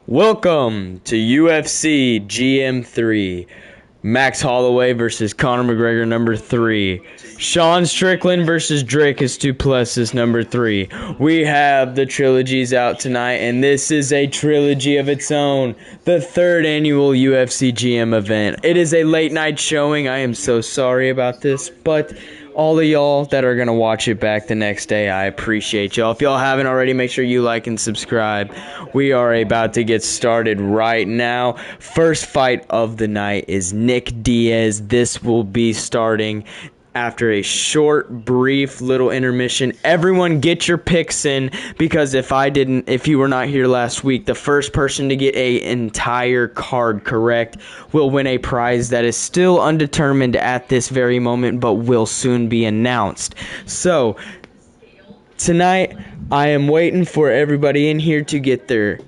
Welcome to UFC GM3. Max Holloway versus Conor McGregor, number 3. Sean Strickland versus Dricus du Plessis, number 3. We have the trilogies out tonight, and this is a trilogy of its own. The 3rd annual UFC GM event. It is a late night showing. I am so sorry about this, but all of y'all that are going to watch it back the next day, I appreciate y'all. If y'all haven't already, make sure you like and subscribe. We are about to get started right now. First fight of the night is Nick Diaz. This will be starting after a short, brief little intermission. Everyone get your picks in, because if you were not here last week, the first person to get an entire card correct will win a prize that is still undetermined at this very moment, but will soon be announced. So, tonight, I am waiting for everybody in here to get their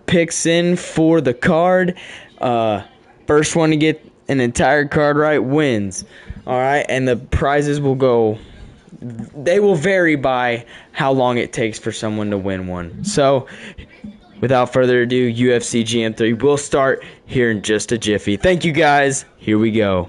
picks in for the card. First one to get an entire card right wins. All right, and the prizes will vary by how long it takes for someone to win one. So, without further ado, UFC GM3 will start here in just a jiffy. Thank you, guys. Here we go.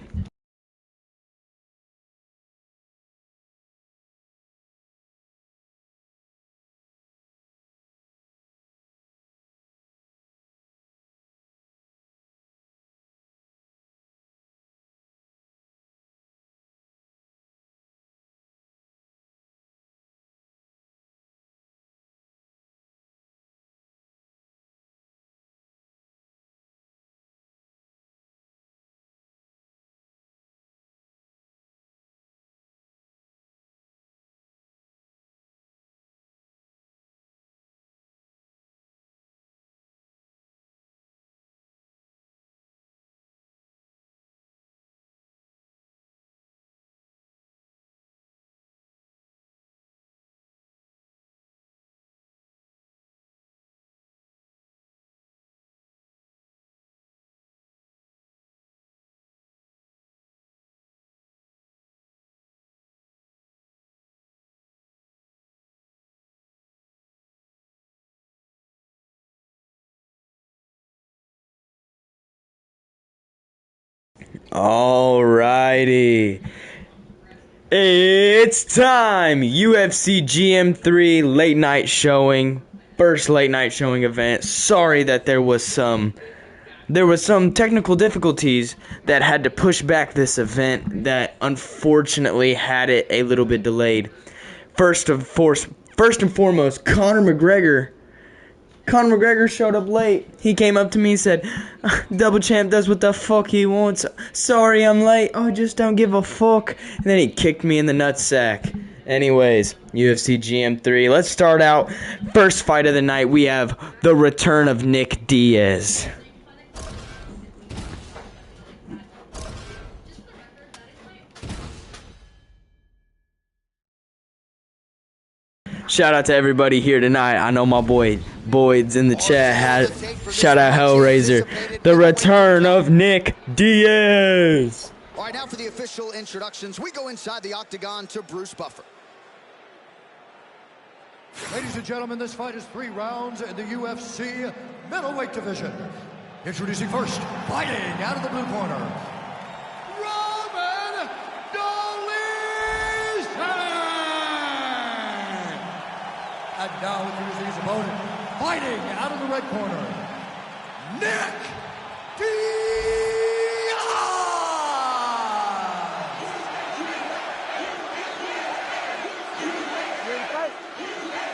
Alrighty. It's time! UFC GM3 late night showing. First late night showing event. Sorry that there was some technical difficulties that had to push back this event that unfortunately had it a little bit delayed. First and foremost, Conor McGregor showed up late. He came up to me and said, "Double Champ does what the fuck he wants. Sorry I'm late. Oh, just don't give a fuck." And then he kicked me in the nutsack. Anyways, UFC GM3. Let's start out. First fight of the night, we have the return of Nick Diaz. Shout out to everybody here tonight. I know my boy Boyd's in the chat. Shout out Hellraiser. The return of Nick Diaz. All right, now for the official introductions. We go inside the octagon to Bruce Buffer. Ladies and gentlemen, this fight is 3 rounds in the UFC middleweight division. Introducing first, fighting out of the blue corner, and now introducing his opponent, fighting out of the red corner, Nick Diaz!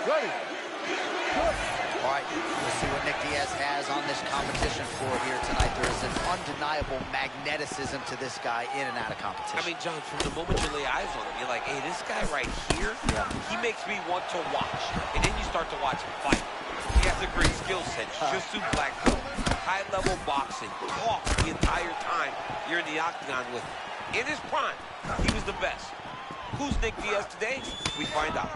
Ready? All right, we'll see what Nick Diaz has on this competition floor here tonight. There is an undeniable magneticism to this guy in and out of competition. I mean, John, from the moment you lay eyes on him, you're like, hey, this guy right here, he makes me want to watch. And then you start to watch him fight. He has a great skill set. Jiu-Jitsu black belt, high-level boxing, talk the entire time you're in the octagon with him. In his prime, he was the best. Who's Nick Diaz today? We find out.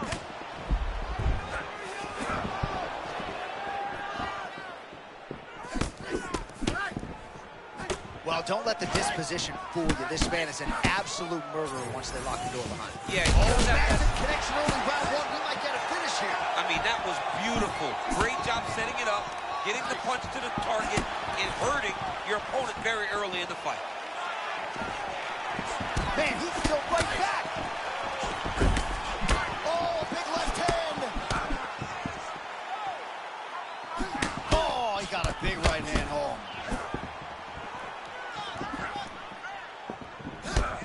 Well, don't let the disposition fool you. This man is an absolute murderer once they lock the door behind him. Yeah, massive connection early round 1. We might get a finish here. I mean, that was beautiful. Great job setting it up. getting the punch to the target and hurting your opponent very early in the fight. Man, he's still right back. Oh, big left hand. Oh, he got a big right hand home.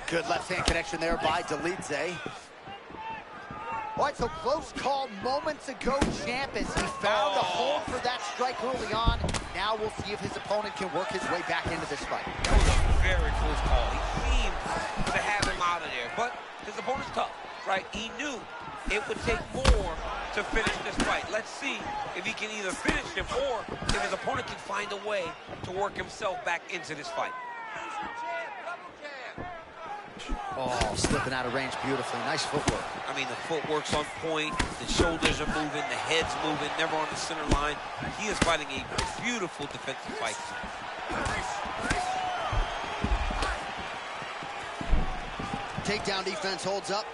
Good left hand connection there by Dolidze. All right, so close call moments ago, champ, as he found a home for that strike early on. Now we'll see if his opponent can work his way back into this fight. That was a very close call. He seemed to have him out of there, but his opponent's tough, right? He knew it would take more to finish this fight. Let's see if he can either finish him or if his opponent can find a way to work himself back into this fight. Oh, slipping out of range beautifully. Nice footwork. I mean, the footwork's on point, the shoulders are moving, the head's moving, never on the center line. He is fighting a beautiful defensive fight. Takedown defense holds up.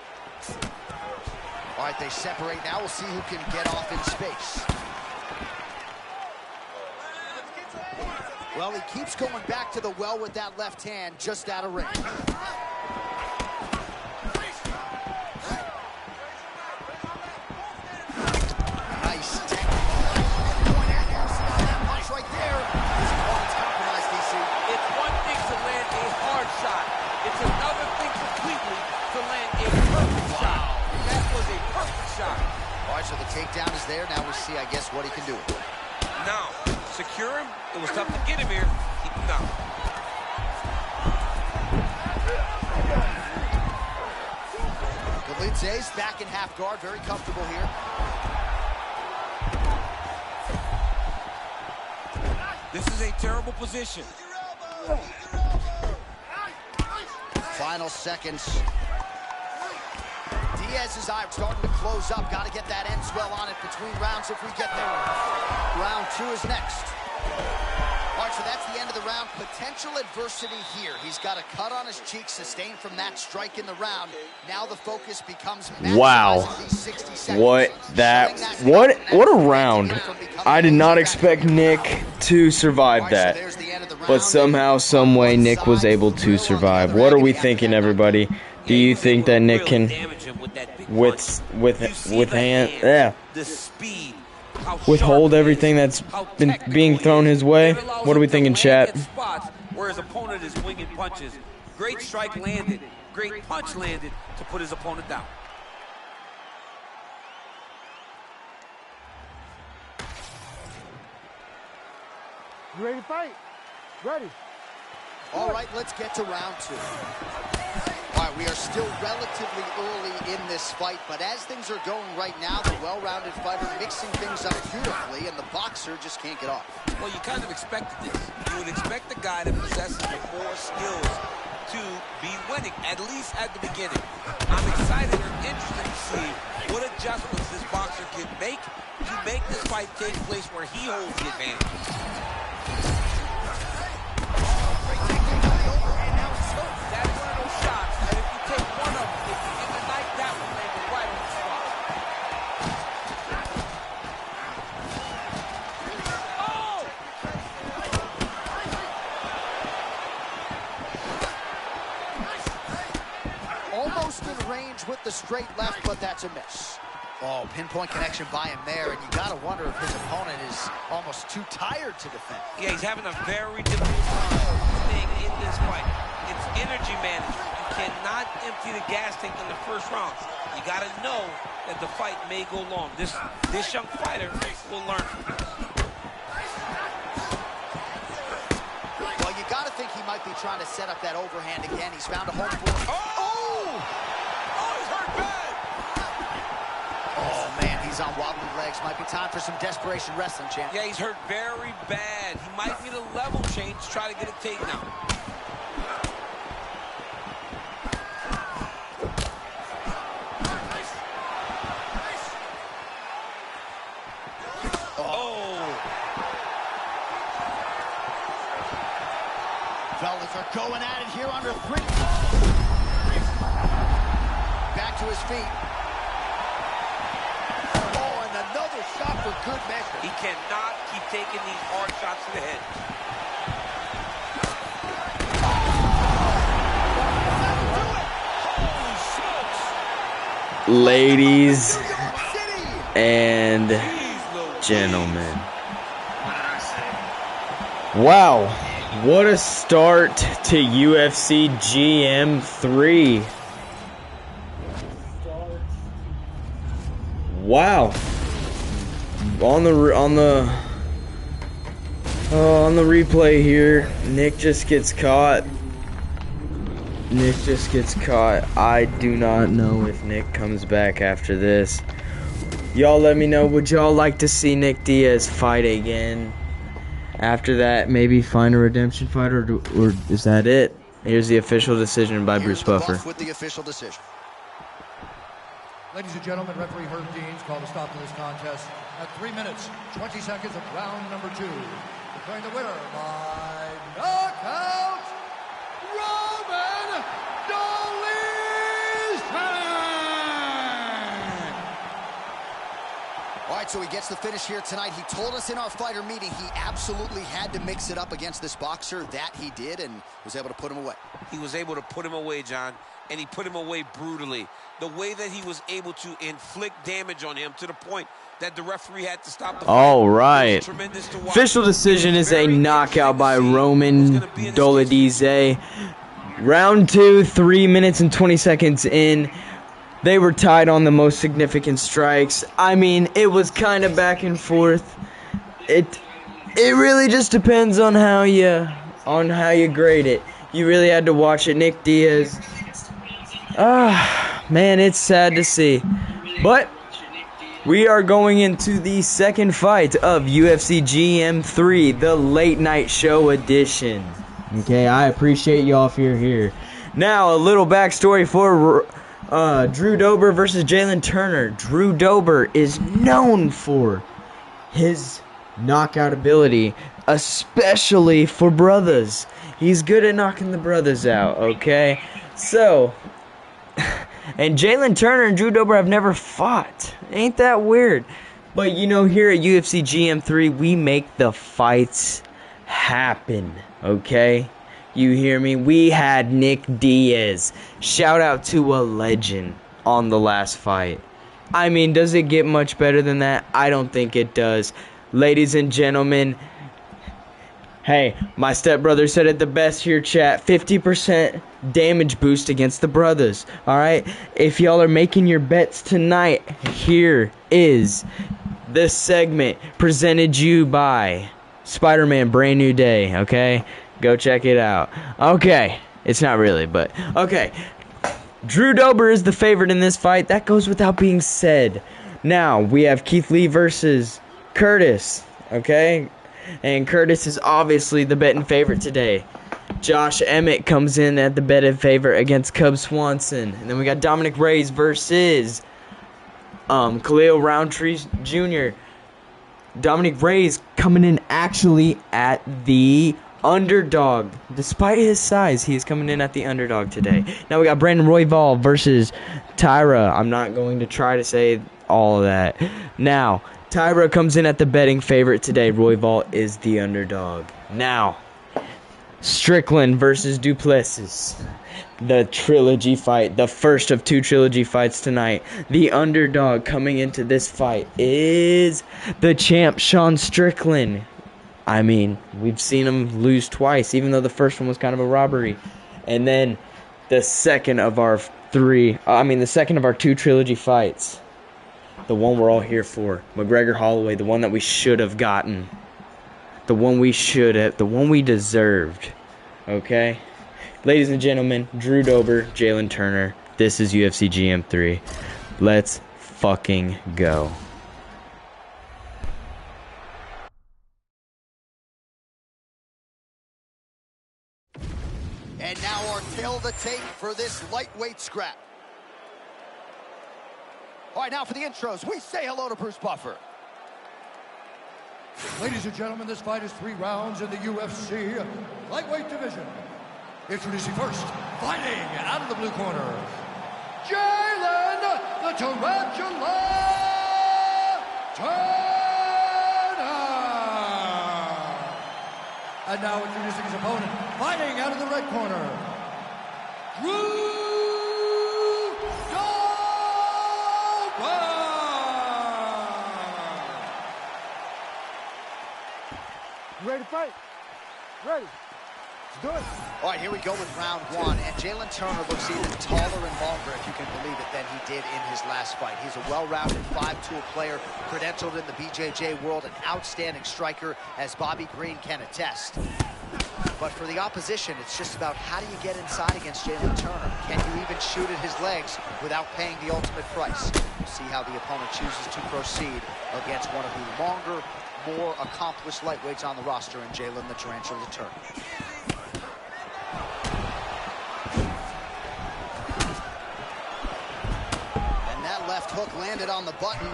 All right, they separate now. We'll see who can get off in space. Well, he keeps going back to the well with that left hand, just out of range. So the takedown is there. Now we see, I guess, what he can do. Now, secure him. It was tough to get him here. Keep him down. Dolidze's back in half guard. Very comfortable here. This is a terrible position. Final seconds. Diaz's eye starting to close up. Got to get that end swell on it between rounds if we get there. Round 2 is next. All right, so that's the end of the round. Potential adversity here. He's got a cut on his cheek sustained from that strike in the round. Now the focus becomes wow. These 60 seconds. What a round. I did not expect Nick to survive that. But somehow, some way, Nick was able to survive. What are we thinking, everybody? Do you think that Nick can withhold everything that's been being thrown his way? What are we thinking, chat? Where his opponent is winging punches. Great strike landed, great punch landed to put his opponent down. You ready to fight? Ready. All right, let's get to round 2. All right, we are still relatively early in this fight, but as things are going right now, the well-rounded fighter mixing things up beautifully, and the boxer just can't get off. Well, you kind of expected this. You would expect the guy that possesses the more skills to be winning, at least at the beginning. I'm excited and interested to see what adjustments this boxer can make to make this fight take place where he holds the advantage. With the straight left, but that's a miss. Oh, pinpoint connection by him there, and you got to wonder if his opponent is almost too tired to defend. Yeah, he's having a very difficult time staying in this fight. It's energy management. You cannot empty the gas tank in the first round. You got to know that the fight may go long. This young fighter will learn from this. Well, you got to think he might be trying to set up that overhand again. He's found a home for it. Oh, man, he's on wobbly legs. Might be time for some desperation wrestling, champ. Yeah, he's hurt very bad. He might need a level change to try to get a takedown. Oh. Fellas are going at it here under 3. Back to his feet. Another shot for good measure. He cannot keep taking these hard shots to the head. Ladies and gentlemen. Wow, what a start to UFC GM3. Wow. On the replay here, Nick just gets caught. I do not know if Nick comes back after this. Y'all let me know, would y'all like to see Nick Diaz fight again? After that, maybe find a redemption fight, or is that it? Here's the official decision by Bruce Buffer. With the official decision. Ladies and gentlemen, referee Herb Deans called a stop to this contest at 3 minutes, 20 seconds of round number 2. Declaring the winner by knockout, Roman Dolizman! All right, so he gets the finish here tonight. He told us in our fighter meeting he absolutely had to mix it up against this boxer. That he did, and was able to put him away. He was able to put him away, John, and he put him away brutally. The way that he was able to inflict damage on him to the point that the referee had to stop the fight. All right. Official decision is a knockout by Roman Dolizman. Round 2, 3 minutes and 20 seconds in. They were tied on the most significant strikes. I mean, it was kind of back and forth. It really just depends on how you grade it. You really had to watch it. Nick Diaz. Man, it's sad to see. But we are going into the second fight of UFC GM3, the late night show edition. Okay, I appreciate y'all if you're here. Now, a little backstory for Drew Dober versus Jalen Turner. Drew Dober is known for his knockout ability, especially for brothers. He's good at knocking the brothers out, okay? So, and Jalen Turner and Drew Dober have never fought. Ain't that weird? But you know, here at UFC GM3, we make the fights happen, okay? You hear me? We had Nick Diaz. Shout out to a legend on the last fight. I mean, does it get much better than that? I don't think it does. Ladies and gentlemen, hey, my stepbrother said it the best here, chat. 50% damage boost against the brothers. Alright? If y'all are making your bets tonight, here is this segment presented you by Spider-Man Brand New Day. Okay? Go check it out. Okay. It's not really, but okay. Drew Dober is the favorite in this fight. That goes without being said. Now, we have Keith Lee versus Curtis. Okay? And Curtis is obviously the betting favorite today. Josh Emmett comes in at the betting favorite against Cub Swanson. And then we got Dominic Reyes versus Khalil Roundtree Jr. Dominic Reyes coming in actually at the underdog. Despite his size, he is coming in at the underdog today. Now we got Brandon Royval versus Tyra. I'm not going to try to say all of that. Now, Tyra comes in at the betting favorite today. Royval is the underdog. Now, Strickland versus Duplessis. The trilogy fight. The first of 2 trilogy fights tonight. The underdog coming into this fight is the champ, Sean Strickland. I mean, we've seen him lose twice, even though the first one was kind of a robbery. And then the second of our 2 trilogy fights. The one we're all here for. McGregor Holloway, the one that we should have gotten. The one we should have, the one we deserved. Okay? Ladies and gentlemen, Drew Dober, Jalen Turner. This is UFC GM3. Let's fucking go. And now our tail of the tape for this lightweight scrap. All right, now for the intros, we say hello to Bruce Buffer. Ladies and gentlemen, this fight is 3 rounds in the UFC lightweight division. Introducing first, fighting out of the blue corner, Jalen the Tarantula Turner. And now introducing his opponent, fighting out of the red corner, Drew Dober! You ready to fight? Ready. Let's do it. All right, here we go with round one. And Jalen Turner looks even taller and longer, if you can believe it, than he did in his last fight. He's a well-rounded five-tool player, credentialed in the BJJ world, an outstanding striker, as Bobby Green can attest. But for the opposition, it's just about how do you get inside against Jalen Turner? Can you even shoot at his legs without paying the ultimate price? We'll see how the opponent chooses to proceed against one of the longer, more accomplished lightweights on the roster in Jalen the Tarantula Turner. And that left hook landed on the button.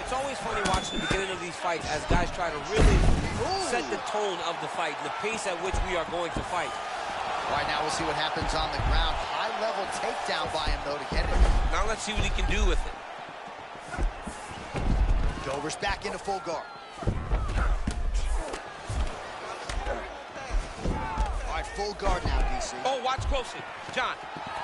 It's always funny watching the beginning of these fights as guys try to really set the tone of the fight and the pace at which we are going to fight. Right now, we'll see what happens on the ground. High-level takedown by him, though, to get it. Now let's see what he can do with it. Dober's back into full guard. All right, full guard now, DC. Oh, watch closely. John,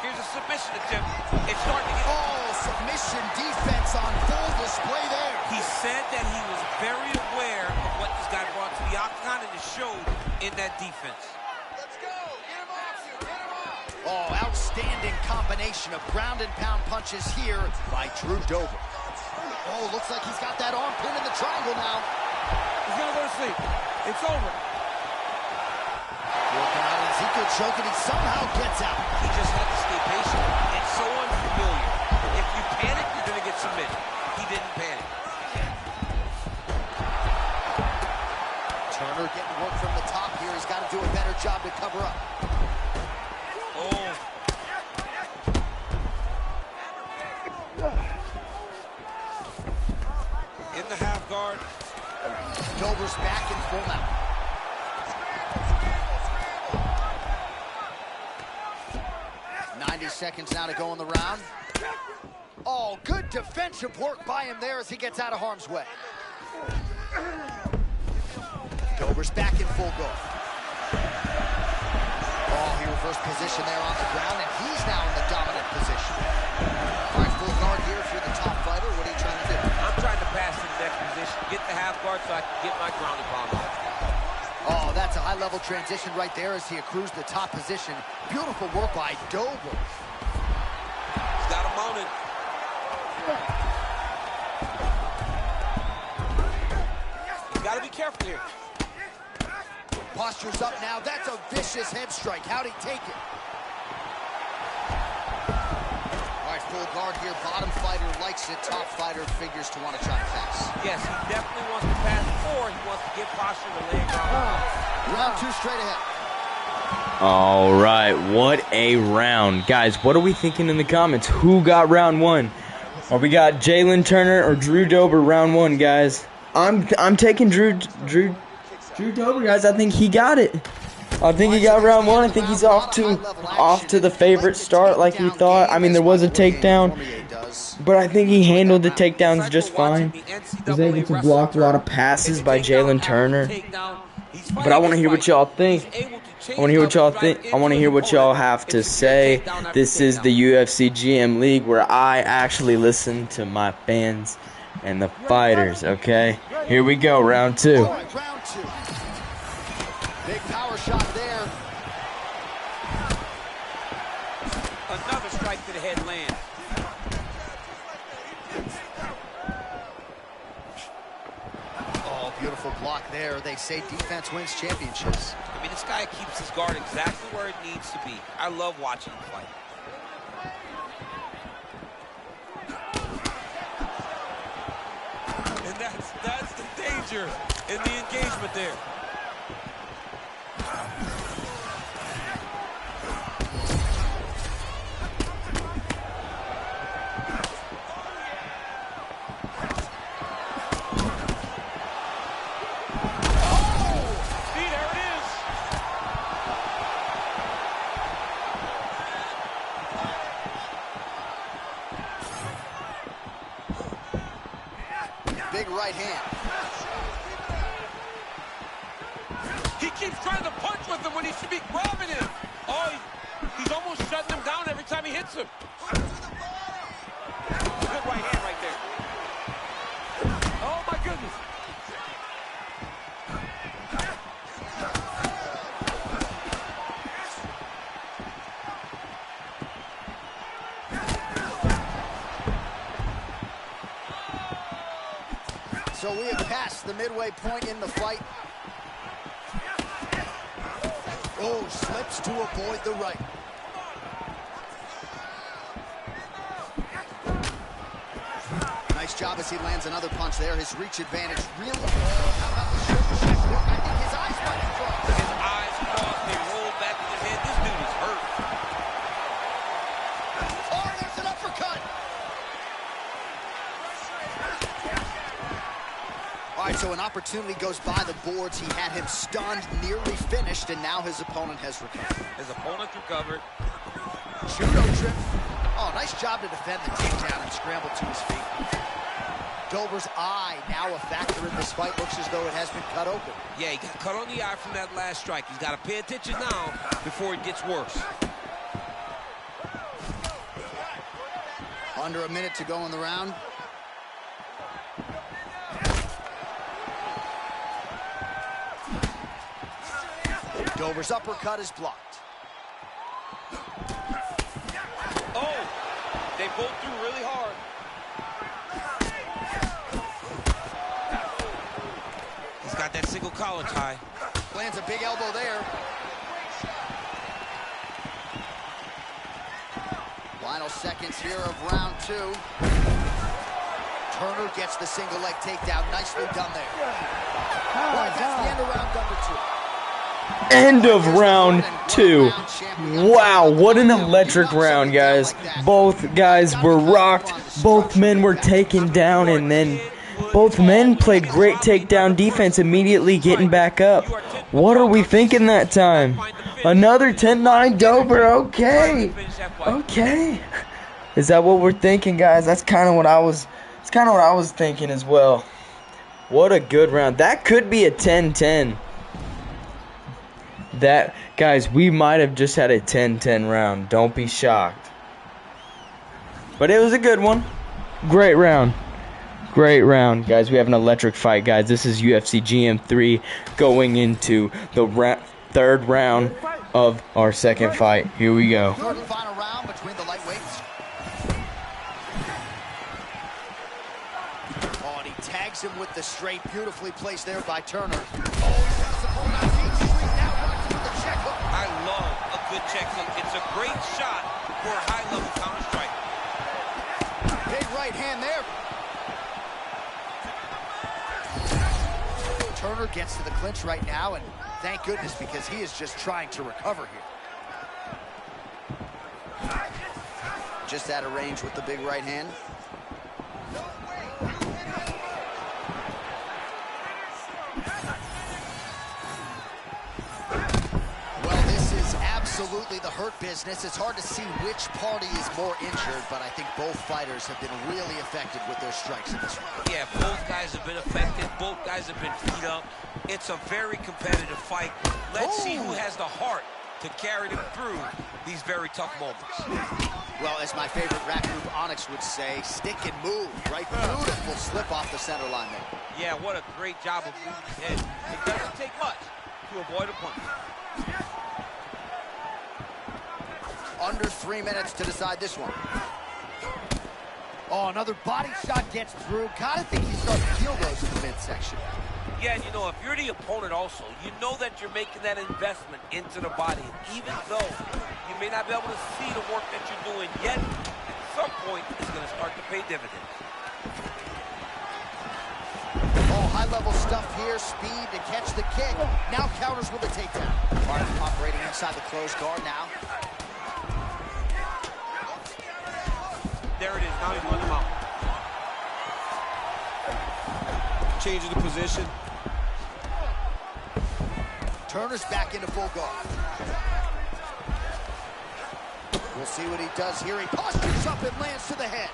here's a submission attempt. It's starting to get... Oh, submission defense on full display there. He said that he was very aware of what this guy brought to the octagon, and it showed in that defense. Let's go. Get him off you. Get him off. Oh, outstanding combination of ground and pound punches here by Drew Dober. Oh, looks like he's got that arm pin in the triangle now. He's gonna go to sleep. It's over. Working out Ezekiel choking, he somehow gets out. He just had to stay patient. It's so unfamiliar. If you panic, you're gonna get submitted. He didn't panic. Turner getting work from the top here. He's got to do a better job to cover up. Oh. In the half guard. Dober's back in full mount. Seconds now to go in the round. Oh, good defensive work by him there as he gets out of harm's way. Dober's back in full guard. Oh, he reversed position there on the ground, and he's now in the dominant position. All right, full guard here if you're the top fighter. What are you trying to do? I'm trying to pass to the next position, get the half guard so I can get my ground and pound off. Oh, that's a high-level transition right there as he accrues the top position. Beautiful work by Dober. He's got him mounted. You got to be careful here. Posture's up now. That's a vicious head strike. How'd he take it? All right, full guard here. Bottom fighter likes it. Top fighter figures to want to try to pass. Yes, he definitely wants to pass, or he wants to get posture to lay ground. Round two straight ahead. All right, what a round. Guys, what are we thinking in the comments? Who got round one? Or we got Jalen Turner or Drew Dober round one, guys? I'm taking Drew Dober, guys. I think he got it. I think he got round one. I think he's off to the favorite start like we thought. I mean, there was a takedown, but I think he handled the takedowns just fine. He was able to block a lot of passes by Jalen Turner. But I want to hear what y'all think. I want to hear what y'all think. I want to hear what y'all have to say. This is the UFC GM League where I actually listen to my fans and the fighters, okay? Here we go, round two. All right, round two. Big power shot there. Another strike to the head land. Oh, beautiful block there. They say defense wins championships. I mean, this guy keeps his guard exactly where it needs to be. I love watching him fight. And that's the danger in the engagement there. Big right hand. keeps trying to punch with him when he should be grabbing him. Oh, he's almost shutting him down every time he hits him. Good right hand right there. Oh, my goodness. So we have passed the midway point in the fight. Oh, slips to avoid the right. Nice job as he lands another punch there. His reach advantage really... how about the shoulder check hook? I think his eyes might have crossed. His eyes crossed. They rolled back in his head. This dude is hurt. Oh, there's an uppercut. All right, so an opportunity goes by the boards. He had him stunned, nearly finished, and now his opponent has recovered. His opponent recovered. Judo trip. Oh, nice job to defend the takedown and scramble to his feet. Dober's eye now a factor in this fight. Looks as though it has been cut open. Yeah, he got cut on the eye from that last strike. He's got to pay attention now before it gets worse. Under a minute to go in the round. Dober's uppercut is blocked. Oh, they both threw really hard. He's got that single collar tie. Lands a big elbow there. Final seconds here of round two. Turner gets the single leg takedown. Nicely done there. All right, that's the end of round number two. End of round two. Wow, what an electric round, guys. Both guys were rocked. Both men were taken down, and then both men played great takedown defense, immediately getting back up. What are we thinking that time? Another 10-9 Dober. Okay. Okay. Is that what we're thinking, guys? That's kind of what I was thinking as well. What a good round. That could be a 10-10. That, guys, we might have just had a 10-10 round. Don't be shocked. But it was a good one. Great round. Great round, guys. We have an electric fight, guys. This is UFC GM3 going into the third round of our second fight. Here we go. Third and final round between the lightweights. Oh, and he tags him with the straight. Beautifully placed there by Turner. Oh, he's got support on Beach Street. Now runs him with the check hook. I love a good check hook. It's a great shot for a high-level counter strike. Big right hand there. Turner gets to the clinch right now, and thank goodness, because he is just trying to recover here. Just out of range with the big right hand. Well, this is absolutely the hurt business. It's hard to see which party is more injured, but I think both fighters have been really effective with their strikes in this round. Yeah, both guys have been affected. Both guys have been beat up. It's a very competitive fight. Let's see who has the heart to carry them through these very tough moments. Well, as my favorite rap group Onyx would say, stick and move, right? Beautiful slip off the center line there. Yeah, what a great job of moving his head. It doesn't take much to avoid a punch. Under 3 minutes to decide this one. Oh, another body shot gets through. Gotta think he's starting to feel those in the midsection. Yeah, and you know, if you're the opponent also, you know that you're making that investment into the body. Even though you may not be able to see the work that you're doing yet, at some point, it's going to start to pay dividends. Oh, high-level stuff here. Speed to catch the kick. Now counters with a takedown. Martin operating inside the closed guard now. There it is. Now he's running him out. Changing the position. Turner's back into full guard. We'll see what he does here. He postures up and lands to the head.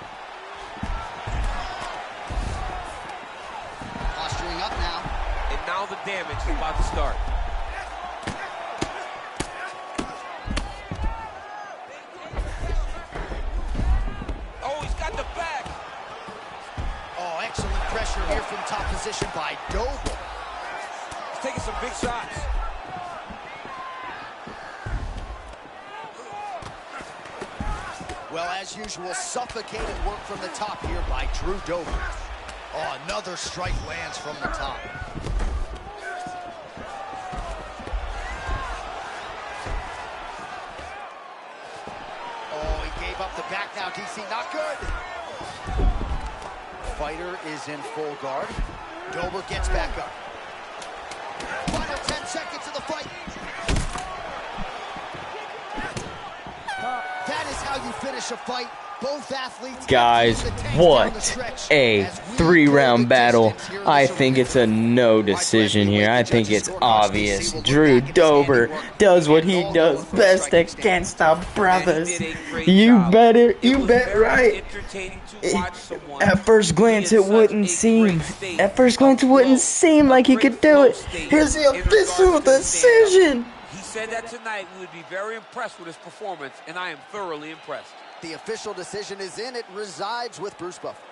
Posturing up now. And now the damage is about to start. pressure here from top position by Doble. He's taking some big shots. Well, as usual, suffocating work from the top here by Drew Dober. Oh, another strike lands from the top. Oh, he gave up the back now, DC. Not good. Fighter is in full guard. Dober gets back up. Final 10 seconds of the fight. That is how you finish a fight. Both athletes. Guys, what a 3-round battle. I think it's a no decision here. I think it's obvious. Drew Dober does what he does best against the brothers. You bet right. At first glance, it wouldn't seem. At first glance, it wouldn't seem like he could do it. Here's the official decision. He said that tonight we would be very impressed with his performance, and I am thoroughly impressed. The official decision is in. It resides with Bruce Buffer.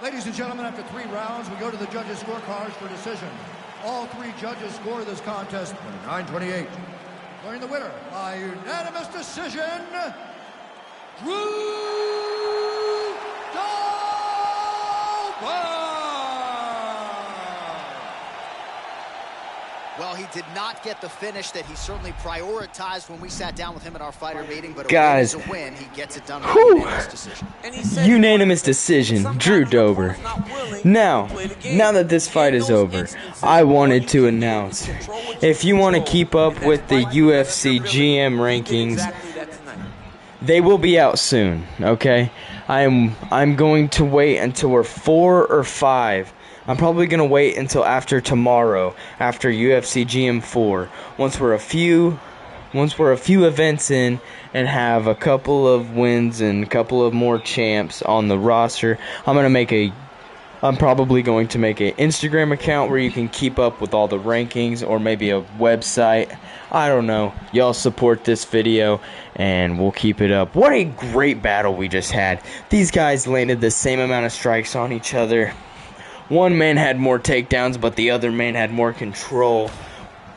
Ladies and gentlemen, after 3 rounds, we go to the judges' scorecards for decision. All 3 judges score this contest 9-28. Declaring the winner by unanimous decision, Drew Dober! Well, he did not get the finish that he certainly prioritized when we sat down with him at our fighter meeting, but guys, a win. He gets it done with a unanimous decision. Unanimous decision, Drew Dober. Now that this fight is over, I wanted to announce, if you want to keep up with the UFC GM rankings, they will be out soon, okay? I'm going to wait until we're 4 or 5. I'm probably going to wait until after tomorrow, after UFC GM4. Once we're a few events in and have a couple of wins and a couple of more champs on the roster, I'm probably going to make an Instagram account where you can keep up with all the rankings, or maybe a website. I don't know. Y'all support this video and we'll keep it up. What a great battle we just had. These guys landed the same amount of strikes on each other. One man had more takedowns, but the other man had more control.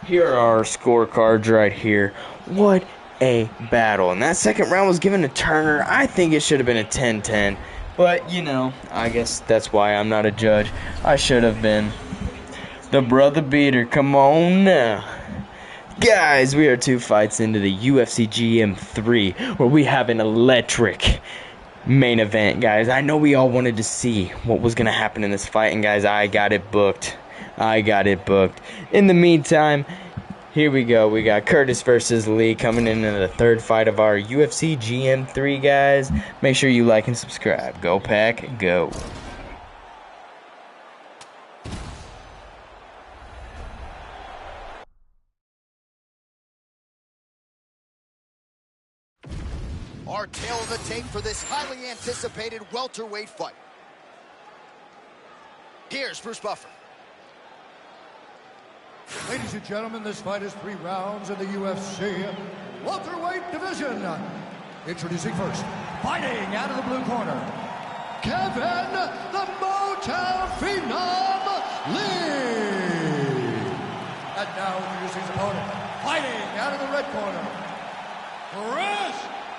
Here are our scorecards right here. What a battle. And that second round was given to Turner. I think it should have been a 10-10. But, you know, I guess that's why I'm not a judge. I should have been. The brother beater, come on now. Guys, we are 2 fights into the UFC GM3, where we have an electric main event, guys. I know we all wanted to see what was going to happen in this fight, and guys, I got it booked. In the meantime, here we go. We got Curtis versus Lee coming in the 3rd fight of our UFC GM3, guys. Make sure you like and subscribe. Go Pack, go. Our tail of the tape for this highly anticipated welterweight fight. Here's Bruce Buffer. Ladies and gentlemen, this fight is 3 rounds in the UFC welterweight division. Introducing first, fighting out of the blue corner, Kevin the Motown Phenom Lee. And now introducing his opponent, fighting out of the red corner, Chris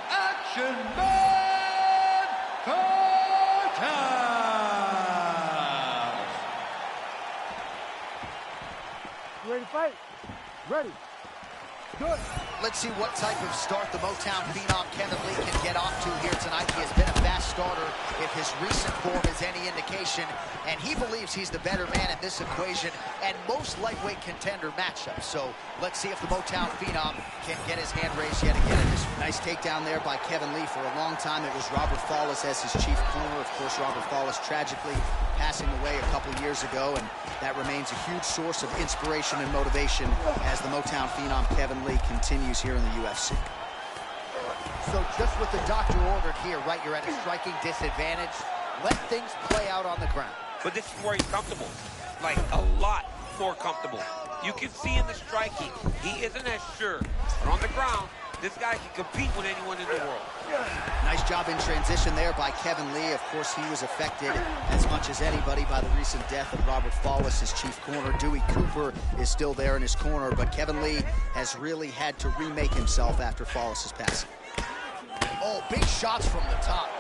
Action Man Cortez. Ready to fight? Ready. Good. Let's see what type of start the Motown Phenom Kevin Lee can get off to here tonight. He has been a fast starter if his recent form is any indication, and he believes he's the better man in this equation and most lightweight contender matchup. So let's see if the Motown Phenom can get his hand raised yet again. Nice takedown there by Kevin Lee. For a long time, it was Robert Follis as his chief corner. Of course, Robert Follis tragically passing away a couple years ago, and that remains a huge source of inspiration and motivation as the Motown Phenom Kevin Lee continues here in the UFC. So just what the doctor ordered here, right? You're at a striking disadvantage. Let things play out on the ground. But this is where he's comfortable, like a lot more comfortable. You can see in the striking, he isn't as sure. But on the ground, This guy can compete with anyone in the world. Nice job in transition there by Kevin Lee. Of course, he was affected as much as anybody by the recent death of Robert Follis, his chief corner. Dewey Cooper is still there in his corner, but Kevin Lee has really had to remake himself after Follis's passing. Oh, big shots from the top.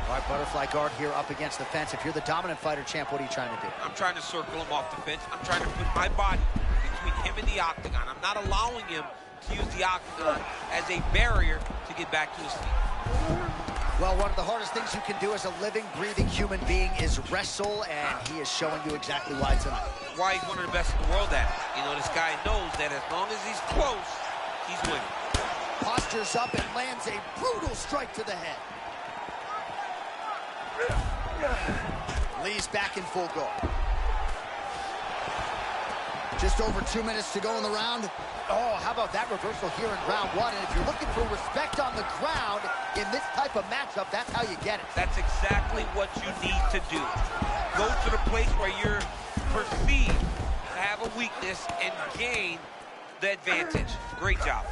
All right, butterfly guard here up against the fence. If you're the dominant fighter, champ, what are you trying to do? I'm trying to circle him off the fence. I'm trying to put my body between him and the octagon. I'm not allowing him to use the octagon as a barrier to get back to his feet. Well, one of the hardest things you can do as a living, breathing human being is wrestle, and he is showing you exactly why tonight. Why he's one of the best in the world at it. You know, this guy knows that as long as he's close, he's winning. Postures up and lands a brutal strike to the head. Lee's back in full guard. Just over 2 minutes to go in the round. Oh, how about that reversal here in round one? And if you're looking for respect on the ground in this type of matchup, that's how you get it. That's exactly what you need to do. Go to the place where you're perceived to have a weakness and gain the advantage. Great job.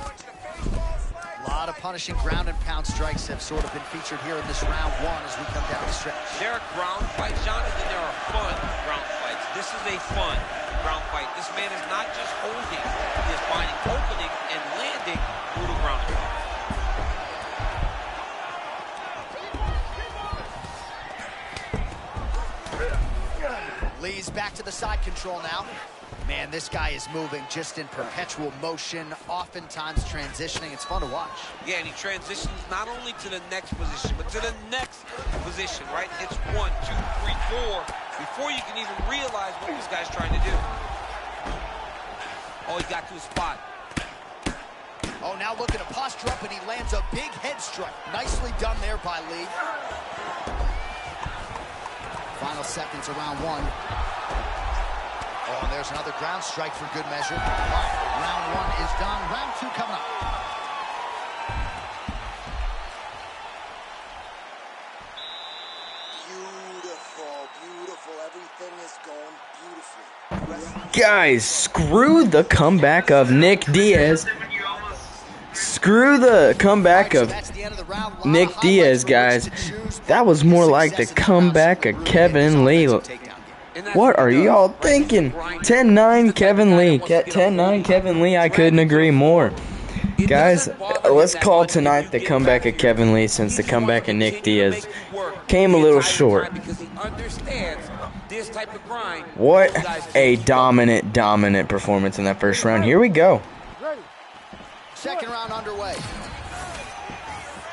A lot of punishing ground and pound strikes have sort of been featured here in this round one as we come down the stretch. There are ground fights, John, and then there are fun ground fights. This is a fun ground fight. This man is not just holding, he is finding opening and landing brutal ground and pound. Lee's back to the side control now. Man, this guy is moving just in perpetual motion, oftentimes transitioning. It's fun to watch. Yeah, and he transitions not only to the next position, but to the next position, right? It's 1, 2, 3, 4, before you can even realize what this guy's trying to do. Oh, he got to his spot. Oh, now looking to posture up, and he lands a big head strike. Nicely done there by Lee. Final seconds of round one. Oh, and there's another ground strike for good measure. All right, round one is done. Round two coming up. Beautiful, beautiful. Everything is going beautifully. Guys, screw the comeback of Nick Diaz. Screw the comeback of Nick Diaz, guys. That was more like the comeback of Kevin Lee. What are y'all thinking? 10-9 Kevin Lee. 10-9 Kevin Lee. I couldn't agree more. Guys, let's call tonight the comeback of Kevin Lee, since the comeback of Nick Diaz came a little short. What a dominant performance in that first round. Here we go. Second round underway.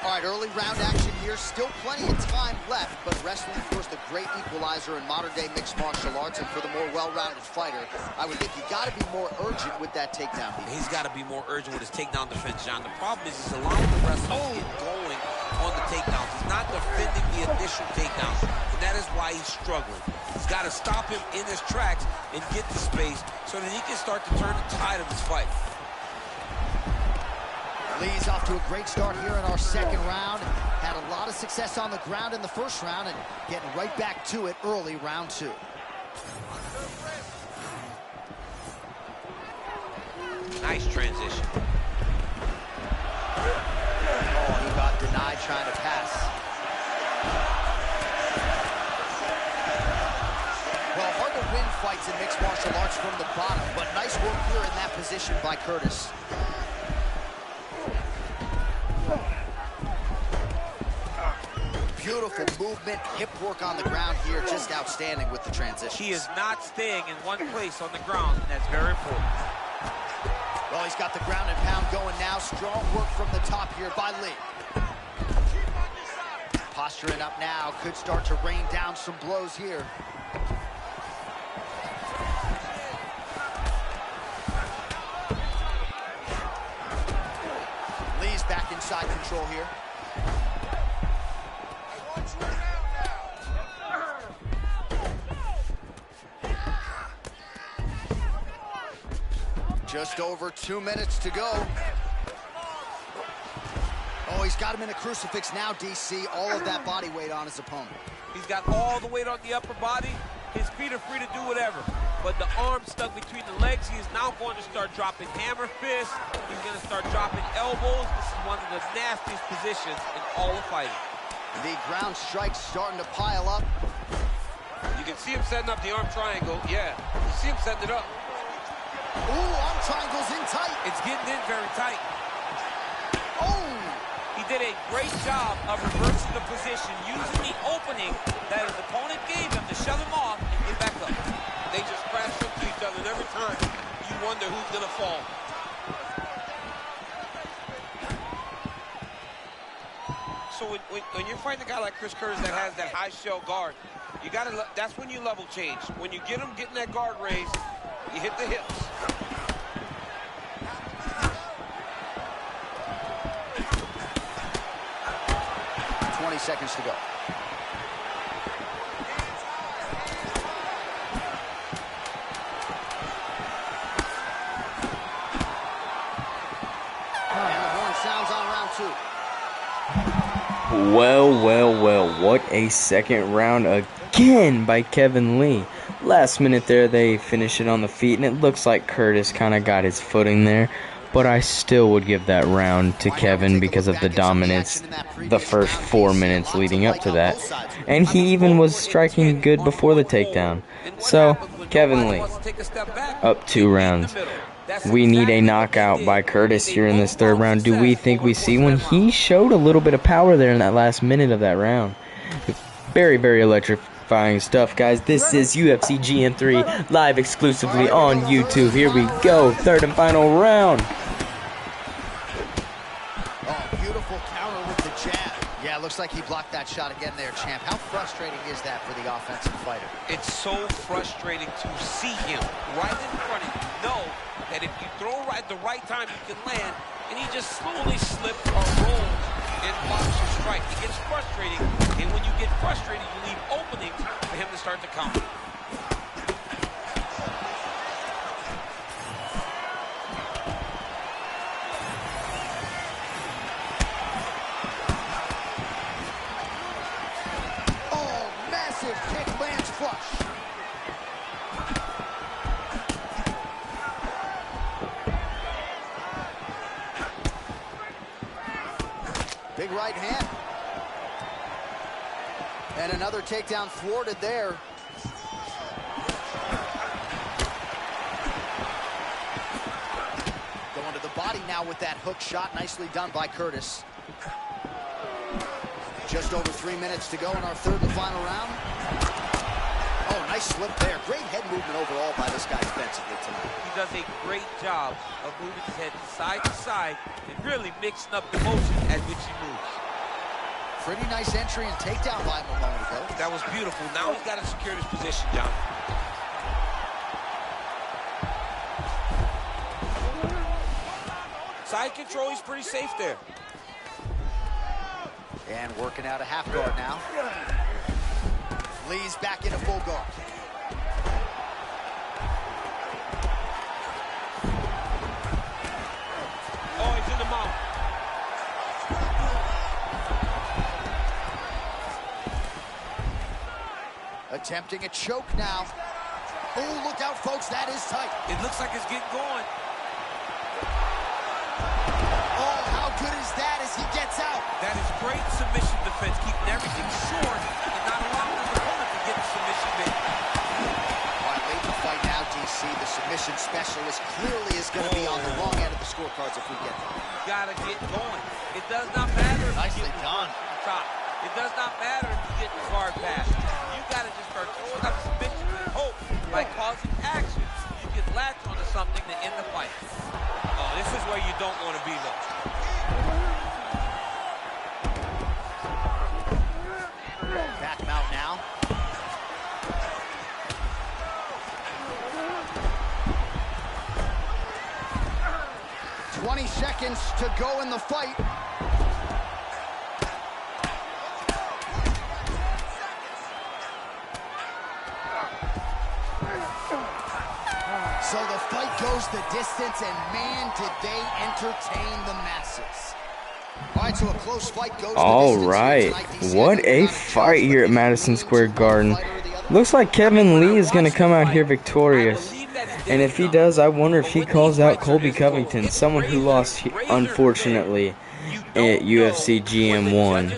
All right, early round action here. Still plenty of time left, but wrestling, of course, the great equalizer in modern-day mixed martial arts, and for the more well-rounded fighter, I would think you got to be more urgent with that takedown defense. He's got to be more urgent with his takedown defense, John. The problem is he's allowing the wrestler to get going on the takedowns. He's not defending the initial takedowns, and that is why he's struggling. He's got to stop him in his tracks and get to space so that he can start to turn the tide of his fight. Lee's off to a great start here in our second round. Had a lot of success on the ground in the first round and getting right back to it early round two. Nice transition. Oh, he got denied trying to pass. Well, hard to win fights in mixed martial arts from the bottom, but nice work here in that position by Curtis. Beautiful movement, hip work on the ground here, just outstanding with the transition. He is not staying in one place on the ground, and that's very important. Well, he's got the ground and pound going now. Strong work from the top here by Lee. Posturing up now, could start to rain down some blows here. Lee's back inside control here. Just over 2 minutes to go. Oh, he's got him in a crucifix now, DC. All of that body weight on his opponent. He's got all the weight on the upper body. His feet are free to do whatever. but the arm stuck between the legs. He is now going to start dropping hammer fists. He's going to start dropping elbows. This is one of the nastiest positions in all of fighting. The ground strikes starting to pile up. You can see him setting up the arm triangle. Yeah, you see him setting it up. Ooh, arm triangle's in tight. It's getting in very tight. Oh! He did a great job of reversing the position, using the opening that his opponent gave him to shove him off and get back up. They just crash into each other, and every time you wonder who's going to fall. So when you're fighting a guy like Chris Curtis that has that high shell guard, you gotta. That's when you level change. When you get him getting that guard raised, you hit the hips. 20 seconds to go. And the horn sounds on round 2. Well, what a second round again by Kevin Lee. Last minute there, they finish it on the feet, and it looks like Curtis kind of got his footing there. But I still would give that round to Kevin because of the dominance the first 4 minutes leading up to that. And he even was striking good before the takedown. So, Kevin Lee, up 2 rounds. We need a knockout by Curtis here in this third round. Do we think we see one? He showed a little bit of power there in that last minute of that round. Very, very electrifying stuff, guys. This is UFC GM3 live exclusively on YouTube. Here we go, third and final round. Oh, beautiful counter with the jab. Yeah, looks like he blocked that shot again there, champ. How frustrating is that for the offensive fighter? It's so frustrating to see him right in front of you. Know that if you throw right at the right time, you can land, and he just slowly slips or rolls and blocks your strike. It gets frustrating, and when you get frustrated, you leave openings for him to start to counter. Oh, massive kick lands flush. Big right hand. And another takedown thwarted there. Going to the body now with that hook shot. Nicely done by Curtis. Just over 3 minutes to go in our third and final round. Oh, nice slip there. Great head movement overall by this guy defensively tonight. He does a great job of moving his head side to side and really mixing up the motion at which he moves. Pretty nice entry and takedown by him a moment ago. That was beautiful. Now he's got to secure his position, John. Side control, he's pretty safe there. And working out a half guard now. Lee's back into full guard. Oh, he's in the mouth. Attempting a choke now. Oh, look out, folks. That is tight. It looks like it's getting going. Oh, how good is that as he gets out? That is great submission defense, keeping everything short and not allowing his opponent to get the submission big. All right, late in the fight now, DC. The submission specialist clearly is going to be on the wrong end of the scorecards if we get there. You got to get going. It does not matter if Nicely you get done. top. It does not matter if you get the guard pass. You got to just start throwing up submissions and hope by causing action you can latch onto something to end the fight. Oh, this is where you don't want to be, though. Back him out now. "20 seconds to go in the fight." So the fight goes the distance, and man, did they entertain the masses. All right, so a close fight goes the distance here tonight, DC. What a fight here at Madison Square Garden. Looks like Kevin Lee is going to come out here victorious. And if he does, I wonder if he calls out Colby Covington, someone who lost, unfortunately, at UFC GM1.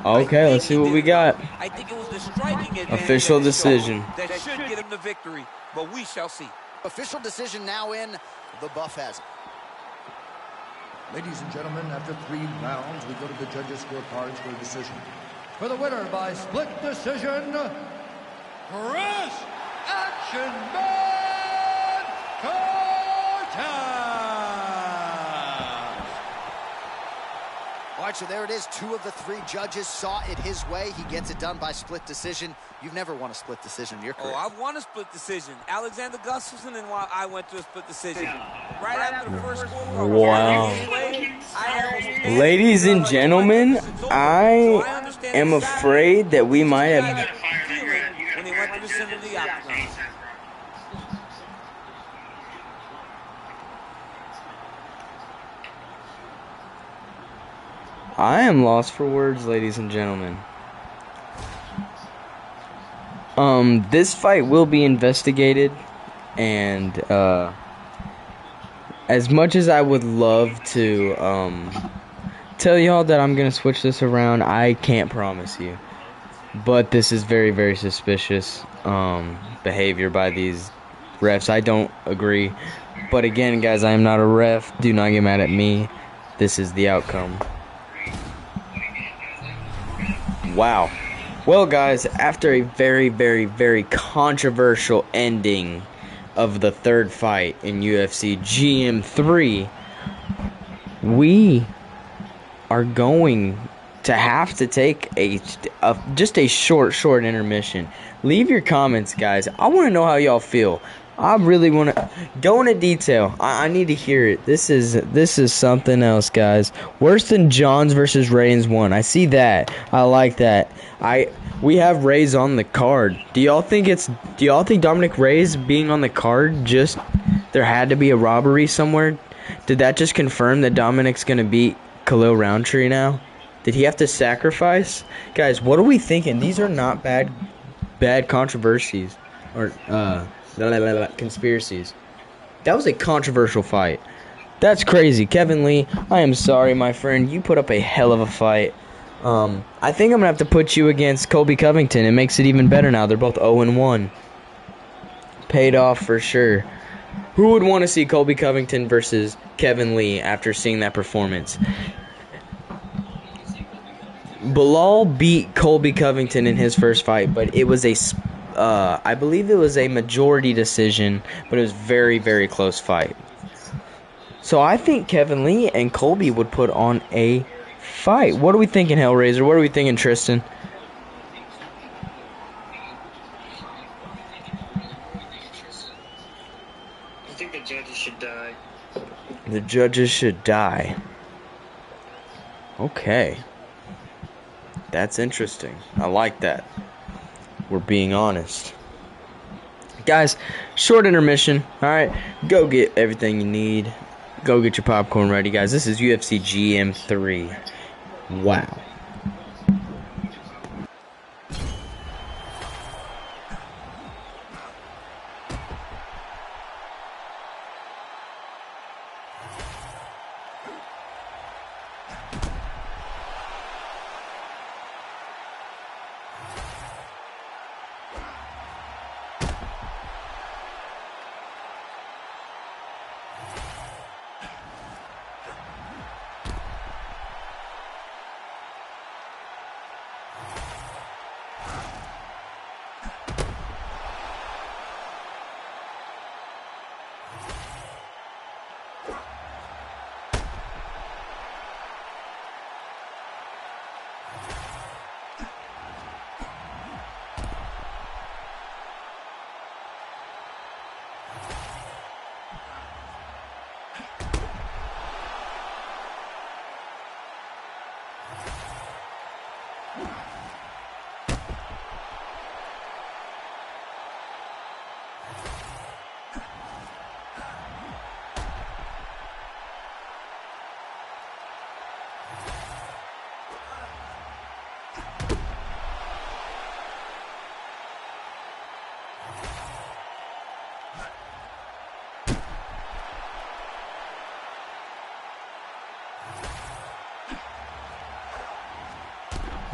Okay, let's see what we got. I think it was the striking advantage Official decision. that should get him the victory, but we shall see. Official decision now in. The buff has it. Ladies and gentlemen, after 3 rounds, we go to the judges' scorecards for a decision. For the winner by split decision, Chris Action Man Cortez! All right, so there it is. 2 of the 3 judges saw it his way. He gets it done by split decision. You've never won a split decision in your career. Oh, I've won a split decision. Alexander Gustafsson and I went to a split decision. Right after the first score. Wow. Ladies and gentlemen, I am afraid that we might have... When they went to the center of the octagon. I am lost for words, ladies and gentlemen. This fight will be investigated, and as much as I would love to tell y'all that I'm gonna switch this around, I can't promise you. But this is very, very suspicious behavior by these refs. I don't agree. But again, guys, I am not a ref. Do not get mad at me. This is the outcome. Wow. Well, guys, after a very, very, very controversial ending of the 3rd fight in UFC GM3, we are going to have to take just a short intermission. Leave your comments, guys. I want to know how y'all feel. I really want to go into detail. I need to hear it. This is something else, guys. Worse than Johns versus Reigns 1. I see that. I like that. We have Reyes on the card. Do y'all think Dominic Reyes being on the card, just there had to be a robbery somewhere? Did that just confirm that Dominic's gonna beat Khalil Roundtree now? Did he have to sacrifice? Guys, what are we thinking? These are not bad controversies or conspiracies. That was a controversial fight. That's crazy. Kevin Lee, I am sorry, my friend. You put up a hell of a fight. I think I'm going to have to put you against Colby Covington. It makes it even better now. They're both 0-1. Paid off for sure. Who would want to see Colby Covington versus Kevin Lee after seeing that performance? Bilal beat Colby Covington in his first fight, but it was I believe it was a majority decision, but it was very, very close fight. So I think Kevin Lee and Colby would put on a fight. What are we thinking, Hellraiser? What are we thinking, Tristan? I think the judges should die. The judges should die. Okay. That's interesting. I like that. We're being honest. Guys, short intermission. Alright, go get everything you need. Go get your popcorn ready, guys. This is UFC GM3. Wow.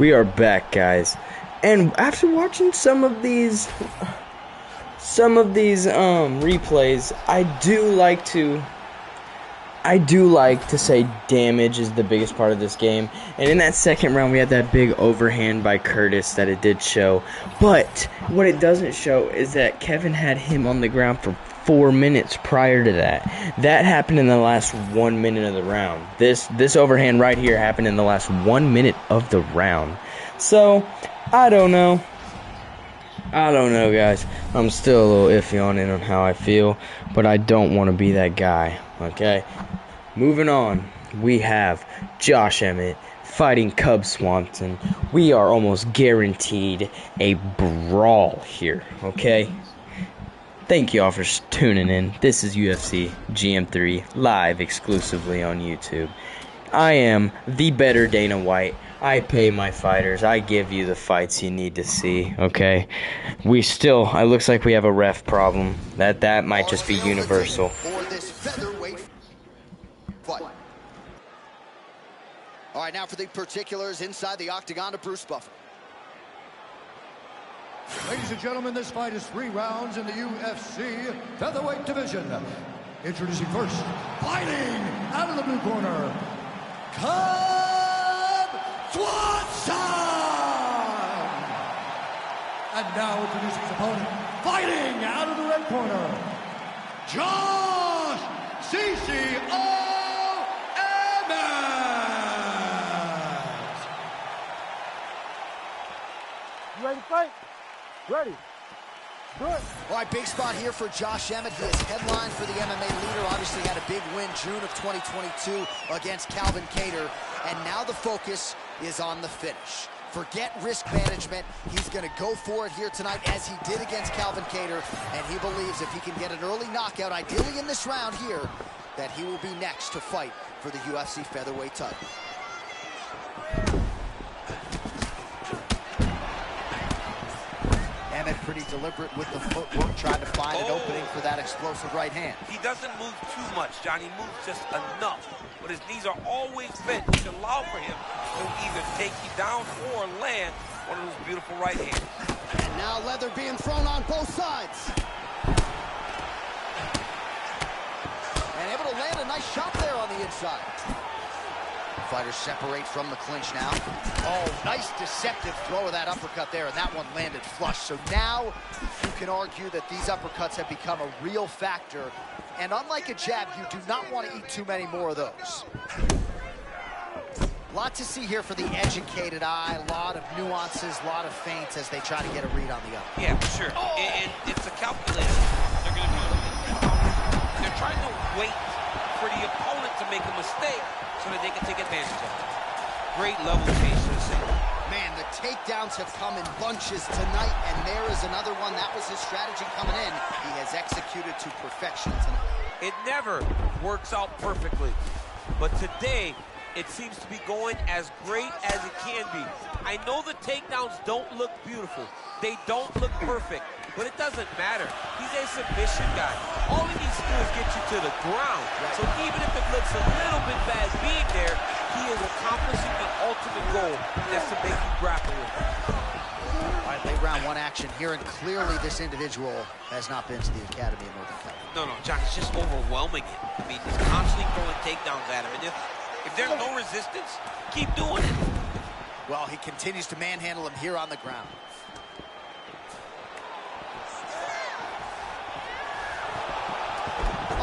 We are back, guys. And after watching some of these replays, I do like to say damage is the biggest part of this game. And in that second round, we had that big overhand by Curtis that it did show. But what it doesn't show is that Kevin had him on the ground for 4 minutes prior to that. That happened in the last 1 minute of the round. This overhand right here happened in the last 1 minute of the round. So, I don't know. Guys. I'm still a little iffy on it on how I feel, but I don't want to be that guy, okay? Moving on, we have Josh Emmett fighting Cub Swanson. We are almost guaranteed a brawl here, okay? Thank you all for tuning in. This is UFC GM3 live exclusively on YouTube. I am the better Dana White. I pay my fighters. I give you the fights you need to see, okay? It looks like we have a ref problem. That might just be universal. For this featherweight fight. All right, now for the particulars inside the octagon of Bruce Buffer. Ladies and gentlemen, this fight is 3 rounds in the UFC featherweight division. Introducing first, fighting out of the blue corner, Cub Swanson! And now introducing his opponent, fighting out of the red corner, Josh CCO Emmett! You ready to fight? Ready. Do it. All right, big spot here for Josh Emmett. He is headlined for the MMA leader. Obviously had a big win June of 2022 against Calvin Kattar. And now the focus is on the finish. Forget risk management. He's going to go for it here tonight as he did against Calvin Kattar. And he believes if he can get an early knockout, ideally in this round here, that he will be next to fight for the UFC featherweight title. Emmett pretty deliberate with the footwork, trying to find an opening for that explosive right hand. He doesn't move too much, John. He moves just enough. But his knees are always bent, which allow for him to either take you down or land one of those beautiful right hands. And now leather being thrown on both sides. And able to land a nice shot there on the inside. Fighters separate from the clinch now. Oh, nice deceptive throw of that uppercut there, and that one landed flush. So now you can argue that these uppercuts have become a real factor. And unlike a jab, you do not want to eat too many more of those. A lot to see here for the educated eye. A lot of nuances, a lot of feints as they try to get a read on the up. Yeah, for sure. Oh. And it's a calculator. They're going to do it. They're trying to wait for the opponent to make a mistake so that they can take advantage of it. Great level change to the single. Man, the takedowns have come in bunches tonight, and there is another one. That was his strategy coming in. He has executed to perfection tonight. It never works out perfectly, but today it seems to be going as great as it can be. I know the takedowns don't look beautiful. They don't look perfect, but it doesn't matter. He's a submission guy. All he needs to do is get you to the ground. So even if it looks a little bit bad being there, he is accomplishing the ultimate goal. That's to make you grapple with him. All right, late round 1 action here, and clearly this individual has not been to the Academy in Northern California. No, John, it's just overwhelming it. I mean, he's constantly throwing takedowns at him, and if there's no resistance, keep doing it. Well, he continues to manhandle him here on the ground.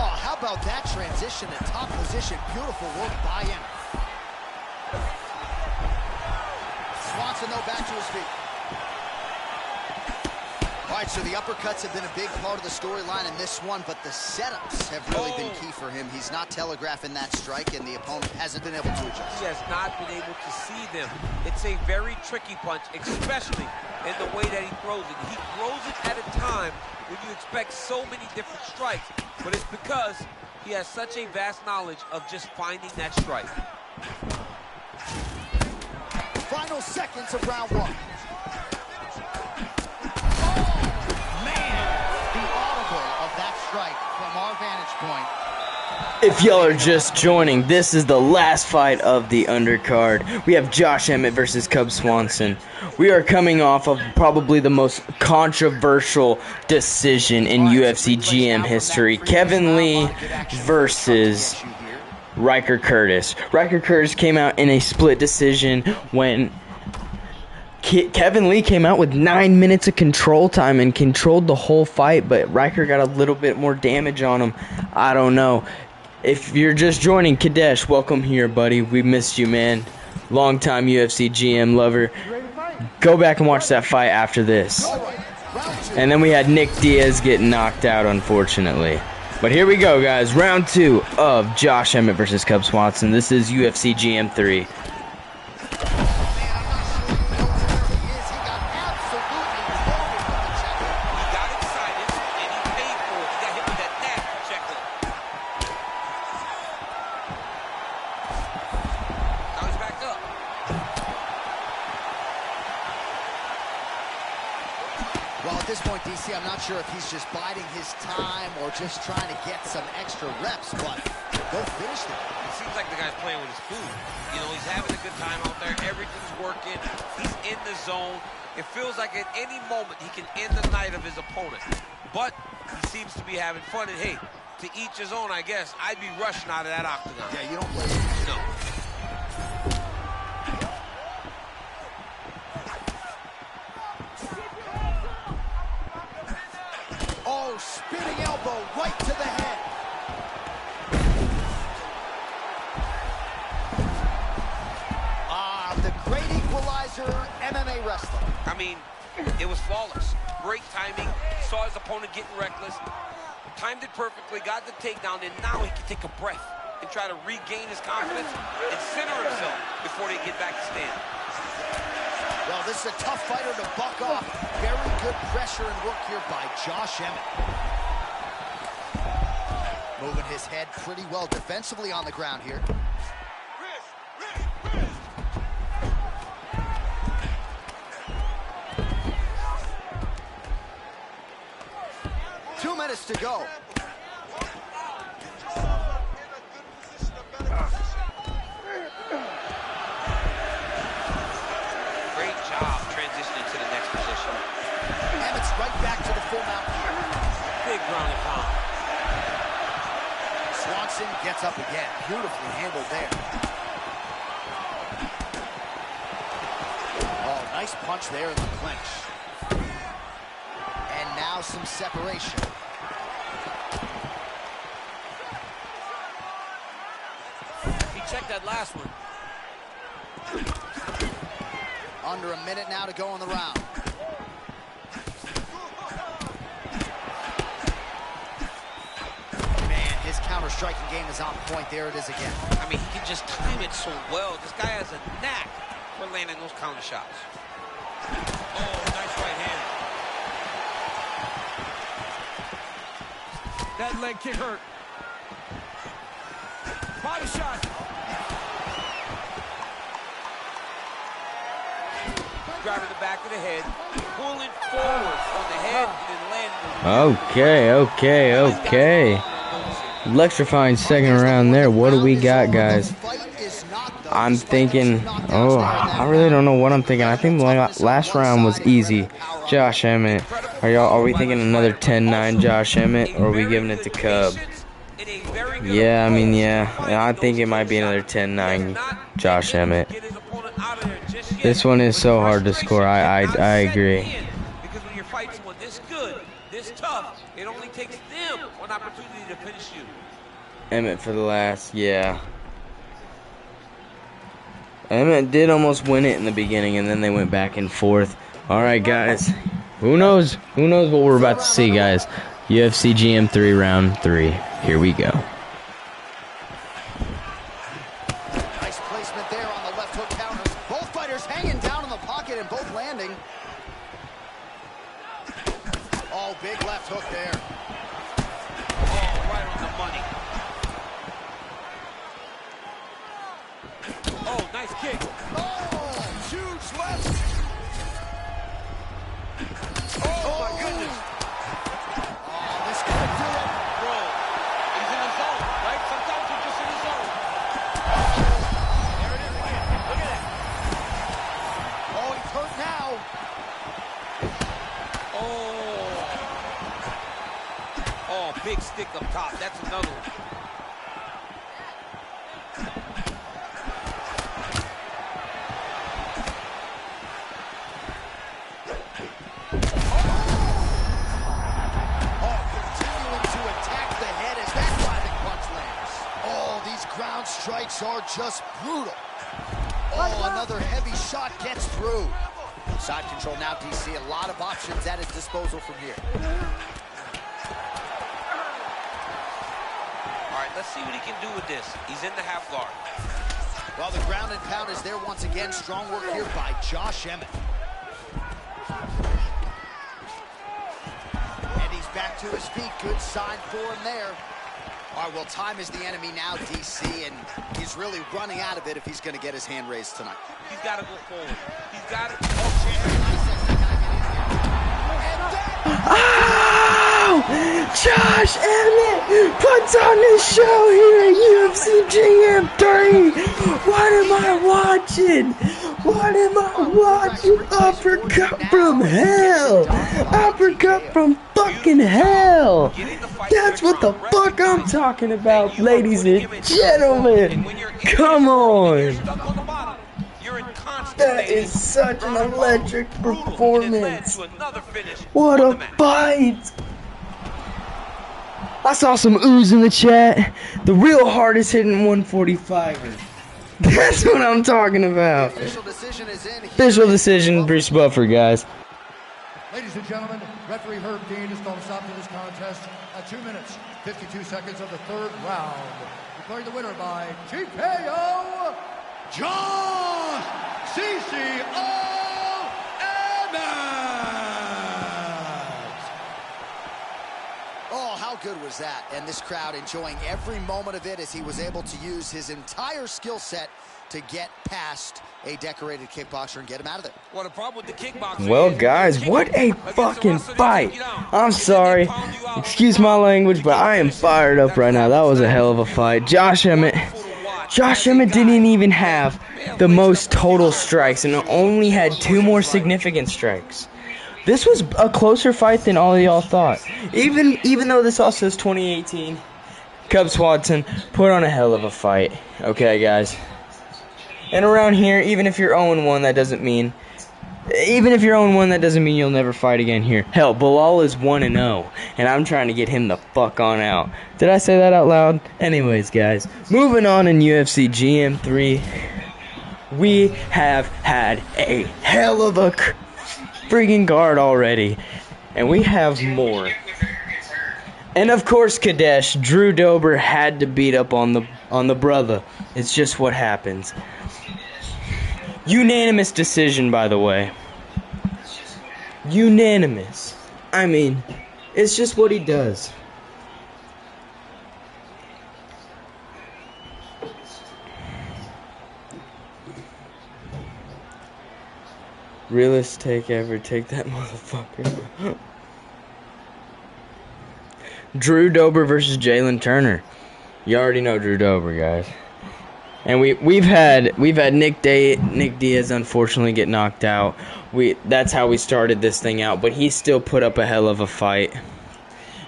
Oh, how about that transition to top position? Beautiful work by him. Swanson, though, back to his feet. All right, so the uppercuts have been a big part of the storyline in this one, but the setups have really been key for him. He's not telegraphing that strike, and the opponent hasn't been able to adjust. He has not been able to see them. It's a very tricky punch, especially in the way that he throws it. He throws it at a time when you expect so many different strikes, but it's because he has such a vast knowledge of just finding that strike. Final seconds of round 1. Strike from our vantage point. If y'all are just joining, this is the last fight of the undercard. We have Josh Emmett versus Cub Swanson. We are coming off of probably the most controversial decision in UFC GM history. Kevin Lee versus Riker Curtis. Riker Curtis came out in a split decision when Kevin Lee came out with 9 minutes of control time and controlled the whole fight, but Riker got a little bit more damage on him. I don't know. If you're just joining, Kadesh, welcome here, buddy. We missed you, man. Longtime UFC GM lover. Go back and watch that fight after this. And then we had Nick Diaz get knocked out, unfortunately. But here we go, guys. Round 2 of Josh Emmett versus Cub Swanson. This is UFC GM 3. Well, at this point, DC, I'm not sure if he's just biding his time or just trying to get some extra reps, but go finish them. It seems like the guy's playing with his food. You know, he's having a good time out there. Everything's working. He's in the zone. It feels like at any moment he can end the night of his opponent. But he seems to be having fun. And, hey, to each his own, I guess. I'd be rushing out of that octagon. Yeah, you don't blame him. No. Oh, spinning elbow right to the head. The great equalizer, MMA wrestler. I mean, it was flawless. Great timing. Saw his opponent getting reckless. Timed it perfectly, got the takedown, and now he can take a breath and try to regain his confidence and center himself before they get back to stand. Well, this is a tough fighter to buck off. Very good pressure and work here by Josh Emmett. Moving his head pretty well defensively on the ground here. 2 minutes to go. Great job transitioning to the next position. Emmett's right back to the full mount here. Big ground and pound. Swanson gets up again. Beautifully handled there. Oh, nice punch there in the clinch. And now some separation. He checked that last one. Under a minute now to go in the round. Man, his counter-striking game is on point. There it is again. I mean, he can just time it so well. This guy has a knack for landing those counter shots. Oh, nice right hand. That leg kick hurt. Body shot. Driving the back of the head, pulling forward on the head, and then landing. Okay. Electrifying second round there. What do we got, guys? I'm thinking, I really don't know what I'm thinking. I think the last round was easy. Josh Emmett. Are we thinking another 10-9 Josh Emmett, or are we giving it to Cub? Yeah, I mean, yeah. I think it might be another 10-9 Josh Emmett. This one is so hard to score. I agree. Because when you're fighting someone this good, this tough, it only takes them one opportunity to finish you. Emmett for the last, yeah. Emmett did almost win it in the beginning, and then they went back and forth. All right, guys. Who knows? Who knows what we're about to see, guys? UFC GM 3 round 3. Here we go. Nice placement there on the left hook counters. Both fighters hanging down in the pocket and both landing. Oh, big left hook there. Oh, right on the money. Oh, nice kick. Oh, huge left. Oh, my goodness. Oh, this could do it. Bro, he's in the zone, right? Sometimes big stick up top. That's another one. Strikes are just brutal. Oh, another heavy shot gets through. Side control now, DC. A lot of options at his disposal from here. All right, let's see what he can do with this. He's in the half guard. Well, the ground and pound is there once again. Strong work here by Josh Emmett. And he's back to his feet. Good sign for him there. All right, well, time is the enemy now, DC, and he's really running out of it if he's going to get his hand raised tonight. He's got to go forward. He's got to... Oh! Josh Emmett puts on this show here at UFC GM3. What am I watching? What am I watching? Uppercut from hell! Uppercut from fucking hell! That's what the fuck I'm talking about, ladies and gentlemen! Come on! That is such an electric performance! What a fight! I saw some ooze in the chat. The real hardest hitting 145er. That's what I'm talking about. Official decision, Bruce Buffer, guys. Ladies and gentlemen, referee Herb Dean has called a stop to this contest at 2 minutes, 52 seconds of the third round. Declaring the winner by TKO, Josh CCO Emmett. Oh, how good was that? And this crowd enjoying every moment of it as he was able to use his entire skill set to get past a decorated kickboxer and get him out of there. Well, the problem with the kickboxer Well, guys, what a fucking fight. I'm sorry. Excuse my language, but I am fired up right now. That was a hell of a fight. Josh Emmett didn't even have the most total strikes and only had 2 more significant strikes. This was a closer fight than all of y'all thought. Even though this also is 2018, Cub Swanson put on a hell of a fight. Okay, guys. And around here, even if you're 0-1, that doesn't mean you'll never fight again here. Hell, Bilal is 1-0, and I'm trying to get him the fuck on out. Did I say that out loud? Anyways, guys, moving on in UFC GM3, we have had a hell of a freaking guard already, and we have more. And of course, Kadesh, Drew Dober had to beat up on the brother. It's just what happens. Unanimous decision, by the way. Unanimous. I mean, it's just what he does. Realest take ever. Take that motherfucker. Drew Dober versus Jalen Turner. You already know Drew Dober, guys. And we've had Nick Diaz unfortunately get knocked out. That's how we started this thing out, but he still put up a hell of a fight.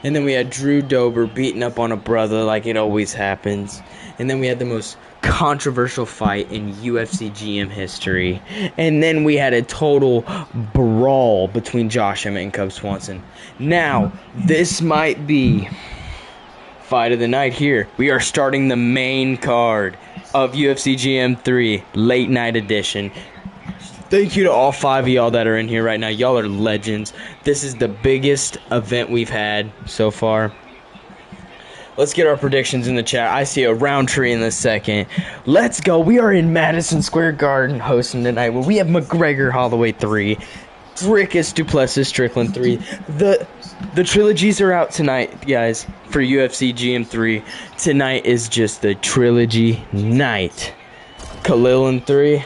And then we had Drew Dober beating up on a brother like it always happens. And then we had the most controversial fight in UFC GM history. And then we had a total brawl between Josh Emmett and Cub Swanson. Now, this might be fight of the night here. We are starting the main card of UFC GM3 late night edition. Thank you to all 5 of y'all that are in here right now. Y'all are legends. This is the biggest event we've had so far. Let's get our predictions in the chat. I see a Roundtree in the second. Let's go. We are in Madison Square Garden hosting tonight where we have McGregor Holloway 3. Drickus Duplessis Strickland 3. The trilogies are out tonight, guys, for UFC GM3. Tonight is just the trilogy night. Khalil in 3.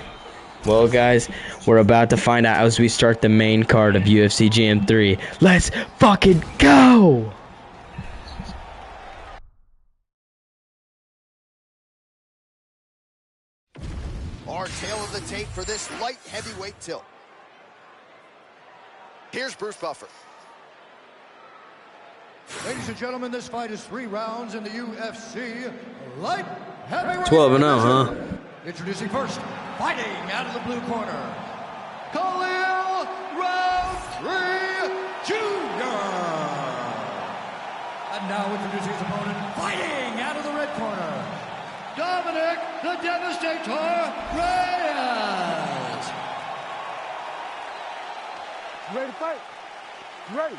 Well, guys, we're about to find out as we start the main card of UFC GM3. Let's fucking go! Our tail of the tape for this light heavyweight tilt. Here's Bruce Buffer. Ladies and gentlemen, this fight is 3 rounds in the UFC light heavyweight 12-0, huh? division. Introducing first, fighting out of the blue corner, Khalil Roundtree Jr. And now introducing his opponent, fighting out of the red corner, Dominic the Devastator Reyes. You ready to fight? You ready?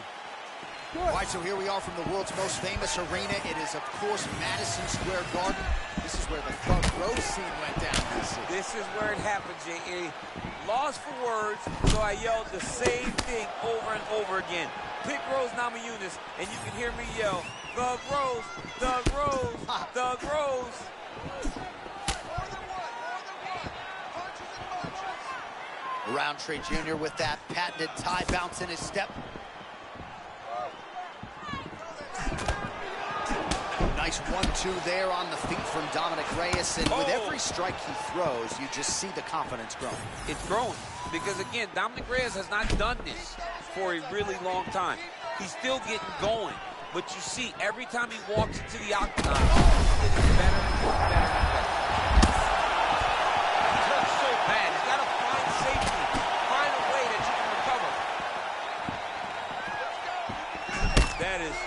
All right, so here we are from the world's most famous arena. It is, of course, Madison Square Garden. This is where the front row scene went down, DC. This is where it happened, J.A. Lost for words, so I yelled the same thing over and over again. Pick Rose Namajunas, and you can hear me yell, Thug Rose, Thug Rose, Thug Rose. Roundtree Jr. with that patented tie bounce in his step. Nice 1-2 there on the feet from Dominic Reyes, and with every strike he throws, you just see the confidence growing. It's growing because, again, Dominic Reyes has not done this for a really long time. He's still getting going, but you see every time he walks into the octagon, he's getting better and better and better. He's hurt so bad. He's got to find safety, find a way that you can recover. That is,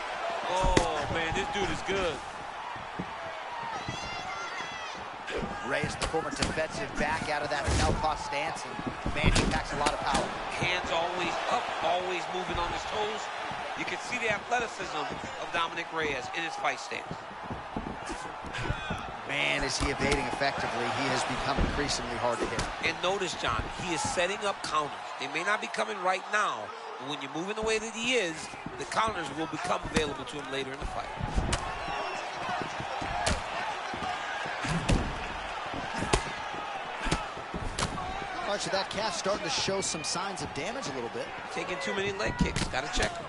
oh man, this dude is good. Reyes, the former defensive back, out of that southpaw stance, and man, he packs a lot of power. Hands always up, always moving on his toes. You can see the athleticism of Dominic Reyes in his fight stance. Man, is he evading effectively. He has become increasingly hard to hit. And notice, John, he is setting up counters. They may not be coming right now, but when you're moving the way that he is, the counters will become available to him later in the fight. All right, so that calf starting to show some signs of damage a little bit. Taking too many leg kicks. Got to check him.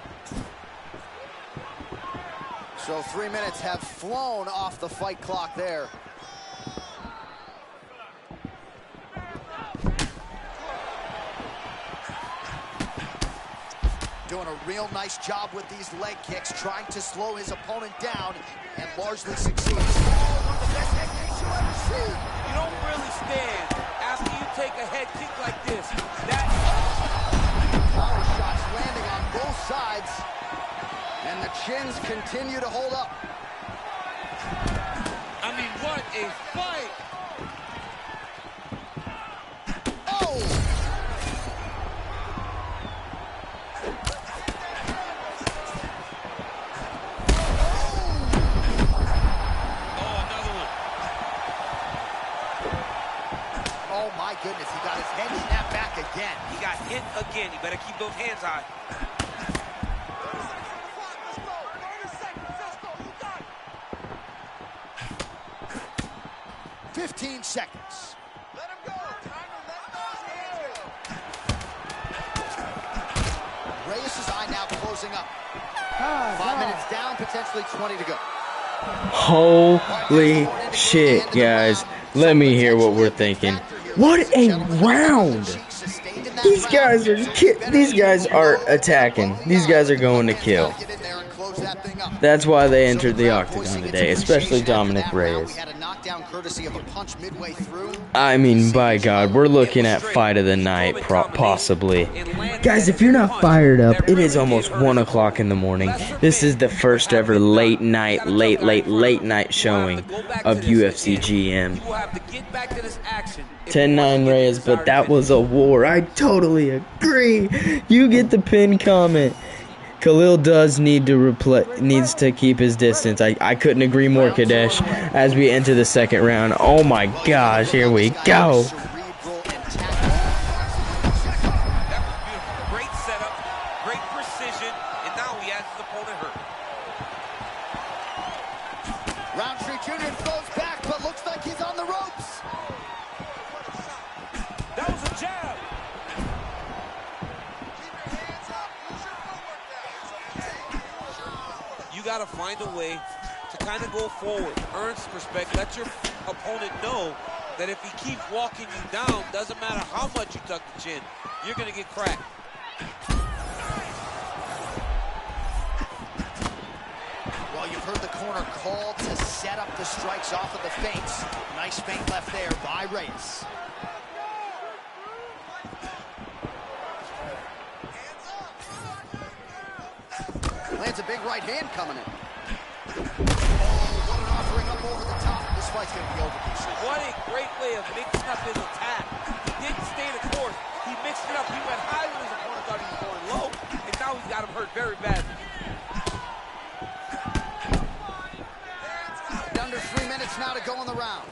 So 3 minutes have flown off the fight clock there. Doing a real nice job with these leg kicks, trying to slow his opponent down, and largely succeeds. Oh, one of the best head kicks you'll ever see. You don't really stand after you take a head kick like this. Power shots landing on both sides, and the chins continue to hold up. I mean, what a fight! Oh! Oh my goodness, he got his head snapped back again. He got hit again. You better keep those hands high. 15 seconds. Let him go. Time to let those hands go. Reyes' eye now closing up. 5 minutes down, potentially 20 to go. Holy shit, guys. Let me hear what we're thinking. What a round! These guys are attacking. These guys are going to kill. That's why they entered the octagon today, especially Dominic Reyes. I mean, by God, we're looking at fight of the night, possibly. Guys, if you're not fired up, it is almost 1 o'clock in the morning. This is the first ever late night showing of UFC GM. 10-9 Reyes, but that was a war. I totally agree. You get the pin comment. Khalil does needs to keep his distance. I couldn't agree more, Kadesh. As we enter the second round, oh my gosh, here we go. Great setup, great precision, and now he has his opponent hurt. Roundtree Jr. throws back, but looks like he's on the ropes. That was a jab. You got to find a way to kind of go forward, earn some respect, let your opponent know that if he keeps walking you down, doesn't matter how much you tuck the chin, you're going to get cracked. corner called to set up the strikes off of the feints. Nice feint left there by Reyes. Lands a big right hand coming in. Oh, what an offering up over the top. This fight's going to be over pretty soon. What a great way of mixing up his attack. He didn't stay the course. He mixed it up. He went high when his opponent thought he was going low, and now he's got him hurt very badly. Under 3 minutes now to go in the round.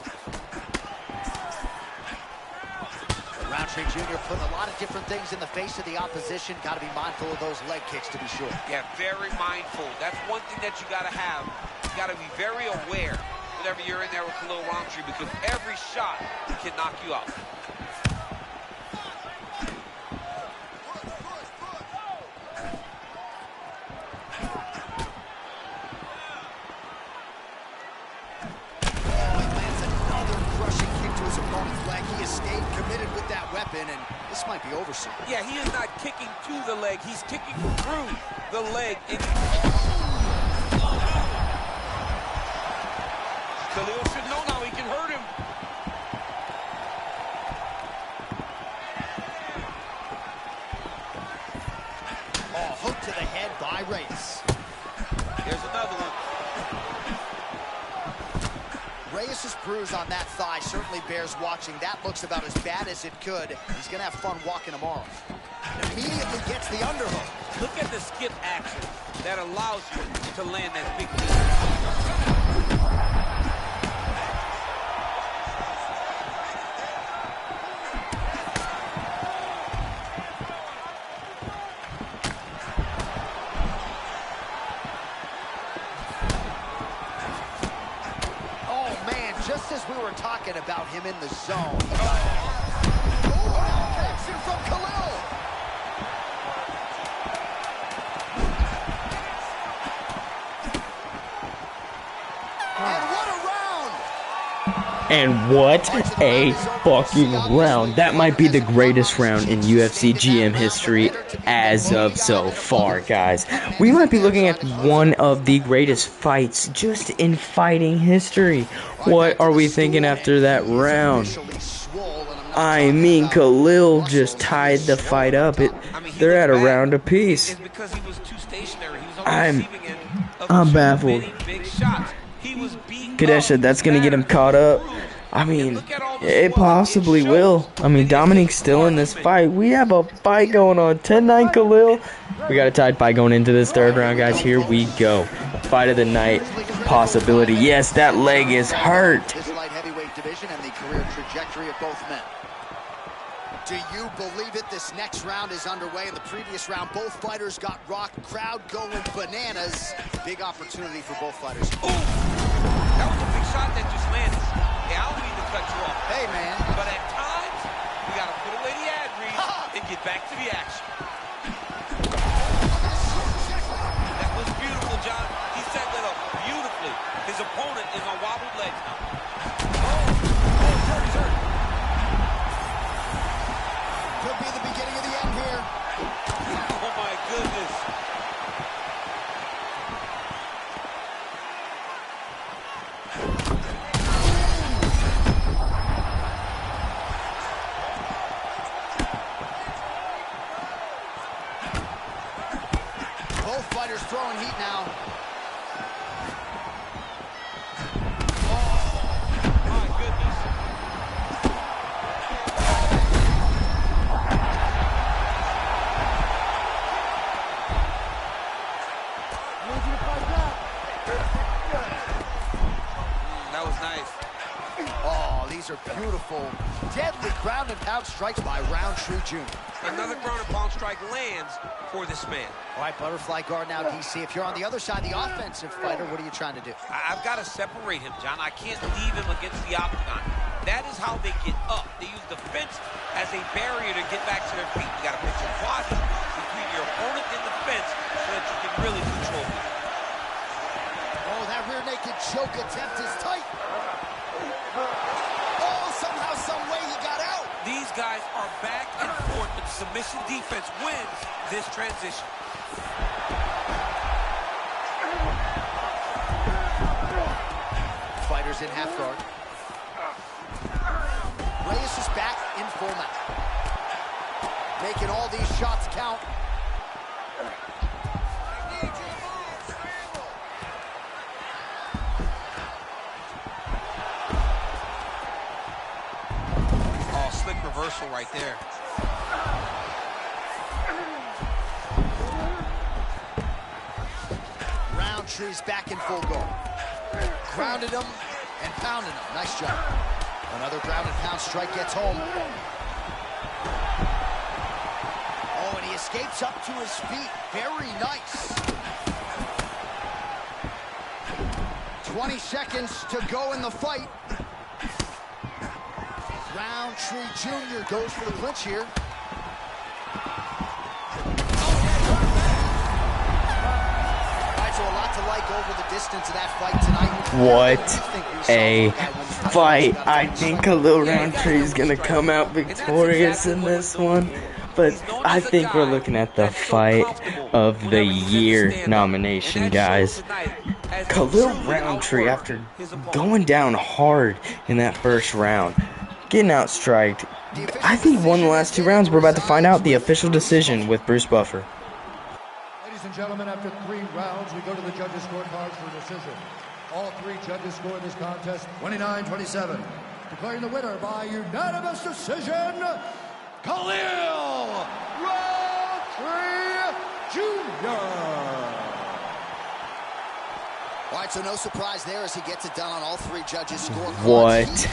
Roundtree Jr. putting a lot of different things in the face of the opposition. Got to be mindful of those leg kicks to be sure. Yeah, very mindful. That's one thing that you got to have. You got to be very aware whenever you're in there with Khalil Roundtree, because every shot can knock you out. Committed with that weapon, and this might be over soon. Yeah, he is not kicking to the leg. He's kicking through the leg. Khalil should know now he can hurt him. Oh, hook to the head by Reyes. Here's another one. Reyes' bruise on that thigh certainly bears watching. That looks about as bad as it could. He's going to have fun walking tomorrow. Immediately gets the underhook. Look at the skip action that allows you to land that big knee. Just as we were talking about him in the zone. Oh, action from Khalil. And what a fucking round. That might be the greatest round in UFC GM history as of so far, guys. We might be looking at one of the greatest fights just in fighting history. What are we thinking after that round? I mean, Khalil just tied the fight up. They're at a round apiece. I'm baffled. Kadesh said that's going to get him caught up. I mean, it possibly will. I mean, Dominique's still in this fight. We have a fight going on. 10-9 Khalil. We got a tied fight going into this third round, guys. Here we go. Fight of the night possibility. Yes, that leg is hurt. This light heavyweight division and the career trajectory of both men. Do you believe it? This next round is underway. In the previous round, both fighters got rocked. Crowd going bananas. Big opportunity for both fighters. Ooh, that was a big shot that just landed. Yeah, I don't mean to cut you off. Hey, man. But at times, we got to put away the ad read and get back to the action. That was beautiful, John. He set that up beautifully. His opponent is on wobbled legs now. He's hurt. Could be the beginning of the end here. Oh, my goodness. Both fighters throwing heat now. Are beautiful, deadly ground and pound strikes by Roundtree Jr. Another ground and pound strike lands for this man. All right, butterfly guard now, DC. If you're on the other side, the offensive fighter, what are you trying to do? I've got to separate him, John. I can't leave him against the octagon. That is how they get up. They use the fence as a barrier to get back to their feet. You got to put your body between your opponent and the fence so that you can really control him. Oh, that rear naked choke attempt is tight. Somehow, some way he got out. These guys are back and forth, and submission defense wins this transition. is in half guard. Reyes is back in full mount. Making all these shots count. Oh, slick reversal right there. Roundtree's back in full guard. Grounded him and pounded him. Nice job. Another ground and pound strike gets home. Oh, and he escapes up to his feet. Very nice. 20 seconds to go in the fight. Roundtree Jr. goes for the clinch here. So a lot to like over the distance of that fight tonight. What a fight. I think Khalil Roundtree is going to come out victorious in this one. But I think we're looking at the fight of the year nomination, guys. Khalil Roundtree, after going down hard in that first round, getting outstriked, I think won the last 2 rounds. We're about to find out the official decision with Bruce Buffer. Ladies and gentlemen, after 3 rounds, we go to the judges' scorecards for a decision. All 3 judges scored this contest 29-27. Declaring the winner by unanimous decision, Khalil Roundtree Jr. All right, so no surprise there as he gets it done on all 3 judges' scorecards. What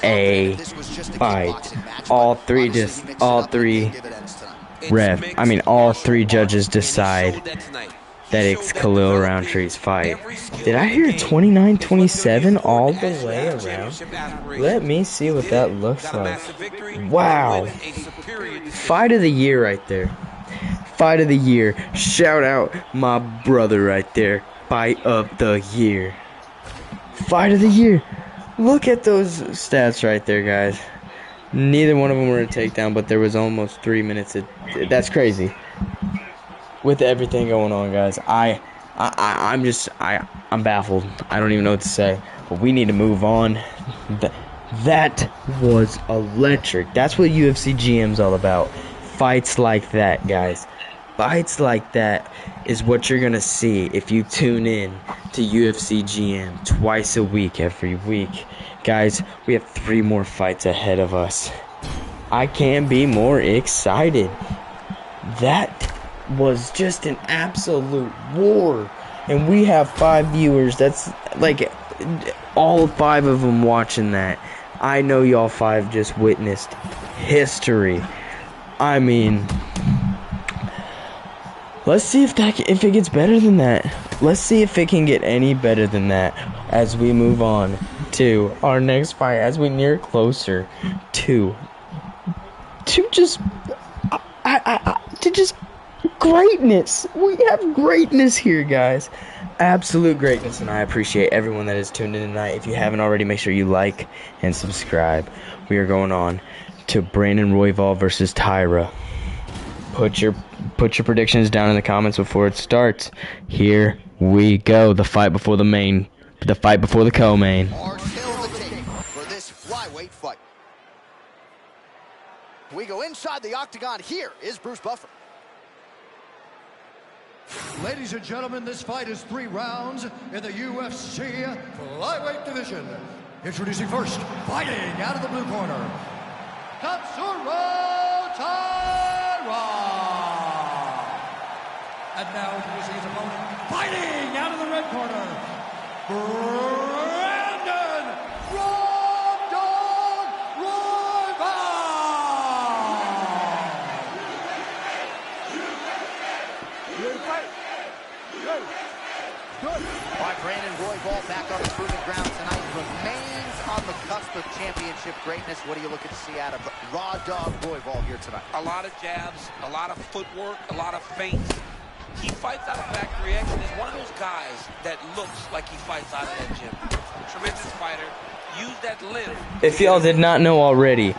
a fight. All 3 all 3 judges decide that it's Khalil Roundtree's fight. Did I hear 29-27 all the way around? Let me see what that looks like. Wow. Fight of the year right there. Fight of the year. Shout out my brother right there. Fight of the year. Fight of the year. Look at those stats right there, guys. Neither one of them were a takedown, but there was almost 3 minutes. That's crazy. With everything going on, guys, I'm baffled. I don't even know what to say. But we need to move on. That was electric. That's what UFC GM's all about. Fights like that, guys. Fights like that is what you're gonna see if you tune in to UFC GM twice a week, every week. Guys, we have 3 more fights ahead of us. I can't be more excited. That was just an absolute war. And we have 5 viewers. That's like all 5 of them watching that. I know y'all 5 just witnessed history. I mean, let's see if it gets better than that. Let's see if it can get any better than that as we move on to our next fight, as we near closer to just greatness. We have greatness here, guys. Absolute greatness, and I appreciate everyone that has tuned in tonight. If you haven't already, make sure you like and subscribe. We are going on to Brandon Royval versus Tyra. Put your predictions down in the comments before it starts. Here we go. The fight before the co-main. Hard kill the tape for this flyweight fight. We go inside the octagon. Here is Bruce Buffer. Ladies and gentlemen, this fight is 3 rounds in the UFC flyweight division. Introducing first, fighting out of the blue corner, Tatsuro Taira. And now introducing his opponent, fighting out of the red corner, Brandon Rob Dog Royval. You ready to fight? Ready. Good. All right, Brandon Royval back on the proven ground tonight. Remains on the cusp of championship greatness. What are you looking to see out of Raw Dog Royval here tonight? A lot of jabs, a lot of footwork, a lot of feints. He fights out of factory X, and is one of those guys that looks like he fights out of that gym. Tremendous fighter. Use that limb. If y'all did not know already,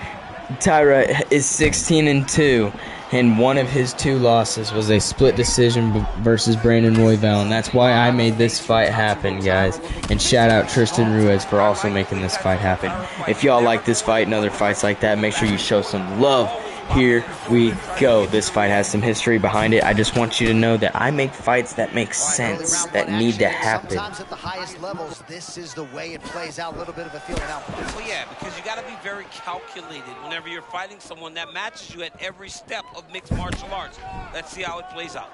Tyra is 16-2, and one of his 2 losses was a split decision versus Brandon Royval, and that's why I made this fight happen, guys. And shout out Tristan Ruiz for also making this fight happen. If y'all like this fight and other fights like that, make sure you show some love. Here we go. This fight has some history behind it. I just want you to know that I make fights that make sense, that need to happen. Sometimes at the highest levels, this is the way it plays out. A little bit of a feeling out. Well, yeah, because you got to be very calculated whenever you're fighting someone that matches you at every step of mixed martial arts. Let's see how it plays out.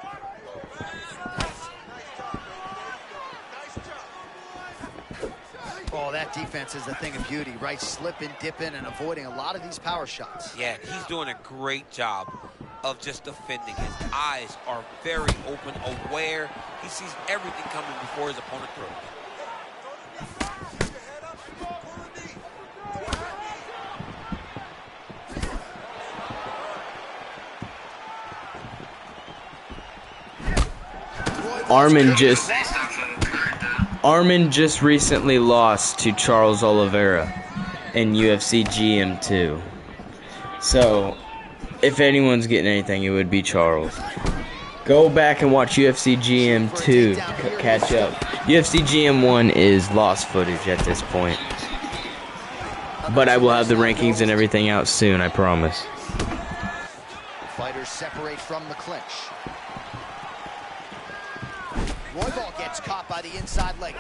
Oh, that defense is a thing of beauty, right? Slipping, dipping, and avoiding a lot of these power shots. Yeah, he's doing a great job of just defending. His eyes are very open, aware. He sees everything coming before his opponent throws. Arman just recently lost to Charles Oliveira in UFC GM2. So, if anyone's getting anything, it would be Charles. Go back and watch UFC GM2 to catch up. UFC GM1 is lost footage at this point. But I will have the rankings and everything out soon, I promise. Fighters separate from the clinch. Royval gets caught by the inside leg.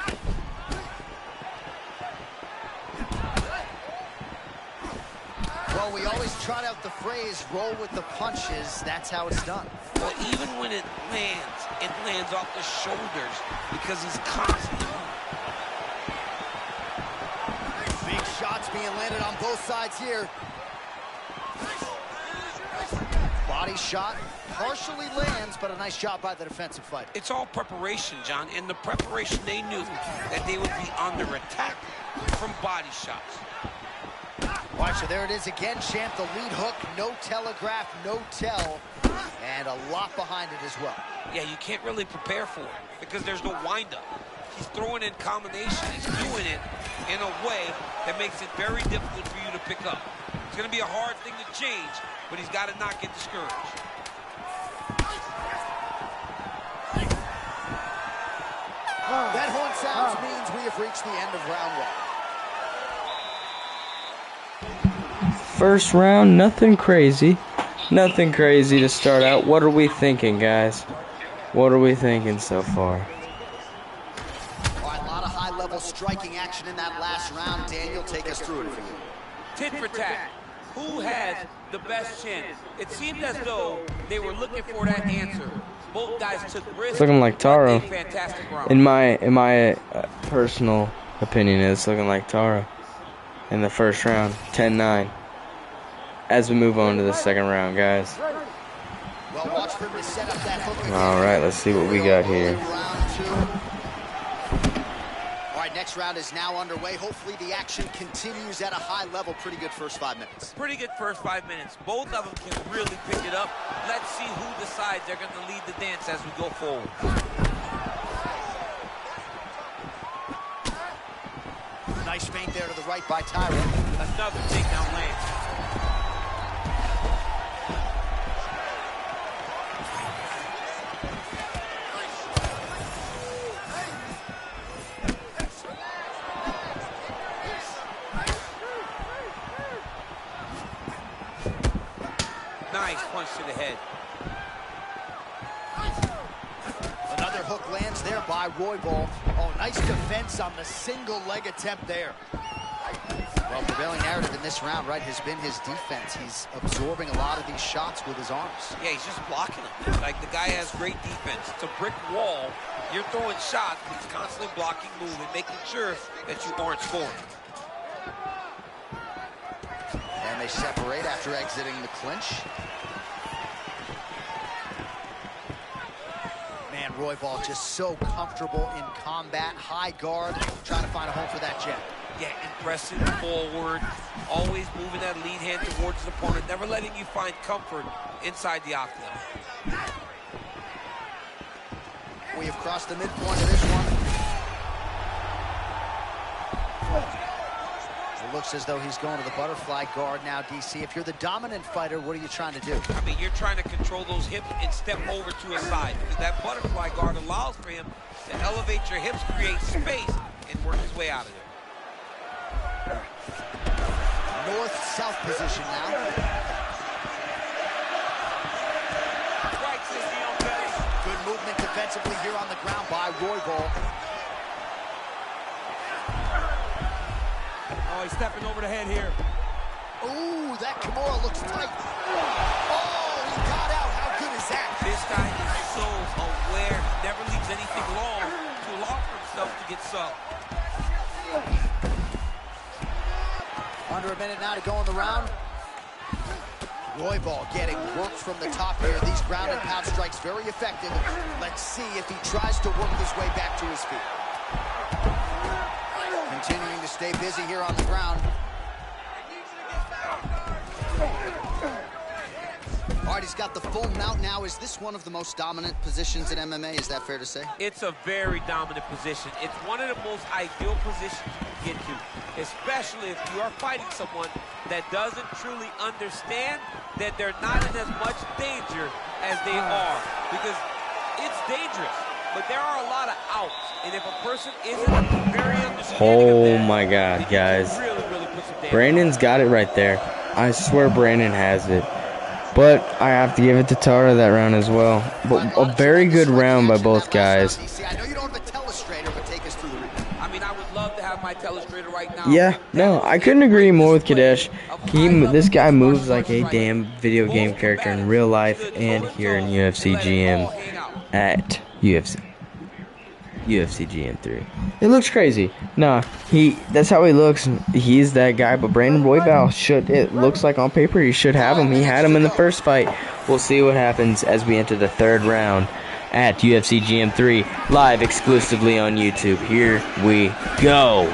Well, we always trot out the phrase, roll with the punches. That's how it's done. Well, even when it lands off the shoulders because he's constantly Big shots being landed on both sides here. Body shot partially lands, but a nice job by the defensive fighter. It's all preparation, John. In the preparation, they knew that they would be under attack from body shots. All right, so there it is again, champ. The lead hook, no telegraph, no tell, and a lot behind it as well. Yeah, you can't really prepare for it because there's no windup. He's throwing in combination. He's doing it in a way that makes it very difficult for you to pick up. It's going to be a hard thing to change, but he's got to not get discouraged. That horn sounds means we have reached the end of round 1. First round, nothing crazy. Nothing crazy to start out. What are we thinking, guys? What are we thinking so far? All right, a lot of high-level striking action in that last round. Daniel, take us through it for you. Tit for tat. Who has the best chin? It seemed as though they were looking for that answer. Both guys took risks. It's looking like Taro. Fantastic round. In my personal opinion, it's looking like Taro in the first round, 10-9. As we move on to the second round, guys. Well, watch for him to set up that hook again. All right, let's see what we got here. All right, next round is now underway. Hopefully the action continues at a high level. Pretty good first 5 minutes. Pretty good first 5 minutes. Both of them can really pick it up. Let's see who decides they're going to lead the dance as we go forward. Nice feint there to the right by Tyra. Another takedown lands. Nice punch to the head. Another hook lands there by Royval. Oh, nice defense on the single leg attempt there. Well, prevailing narrative in this round, right, has been his defense. He's absorbing a lot of these shots with his arms. Yeah, he's just blocking them. Like, the guy has great defense. It's a brick wall. You're throwing shots, but he's constantly blocking, moving, making sure that you aren't scoring. And they separate after exiting the clinch. Man, Royval just so comfortable in combat, high guard, trying to find a home for that jab. Yeah, impressive forward, always moving that lead hand towards the opponent, never letting you find comfort inside the octagon. We have crossed the midpoint of this one. A looks as though he's going to the butterfly guard now, DC. If you're the dominant fighter, what are you trying to do? I mean, you're trying to control those hips and step over to a side. Because that butterfly guard allows for him to elevate your hips, create space, and work his way out of there. North-south position now. Good movement defensively here on the ground by Roybal. Oh, he's stepping over the head here. Ooh, that Kimura looks tight. Oh, he got out. How good is that? This guy is so aware. Never leaves anything long to allow for himself to get subbed. Under a minute now to go in the round. Roybal getting work from the top here. These ground and pound strikes very effective. Let's see if he tries to work his way back to his feet. Continuing to stay busy here on the ground. All right, he's got the full mount now. Is this one of the most dominant positions in MMA? Is that fair to say? It's a very dominant position. It's one of the most ideal positions you can get to, especially if you are fighting someone that doesn't truly understand that they're not in as much danger as they are. Because it's dangerous, but there are a lot of outs. And if a person isn't very understanding of that, my God, guys. really put some damage. Brandon's got it right there. I swear Brandon has it. But I have to give it to Tara that round as well. But a very good round by both guys. I know you don't have a telestrator, but take us through the replay. I mean, I would love to have my telestrator right now. Yeah, no, I couldn't agree more with Kadesh. This guy moves like a damn video game character in real life and here in UFC GM at UFC GM 3. It looks crazy. Nah, that's how he looks. He's that guy. But Brandon Roybal it looks like on paper he should have him. He had him in the first fight. We'll see what happens as we enter the third round at UFC GM 3, live exclusively on YouTube. Here we go.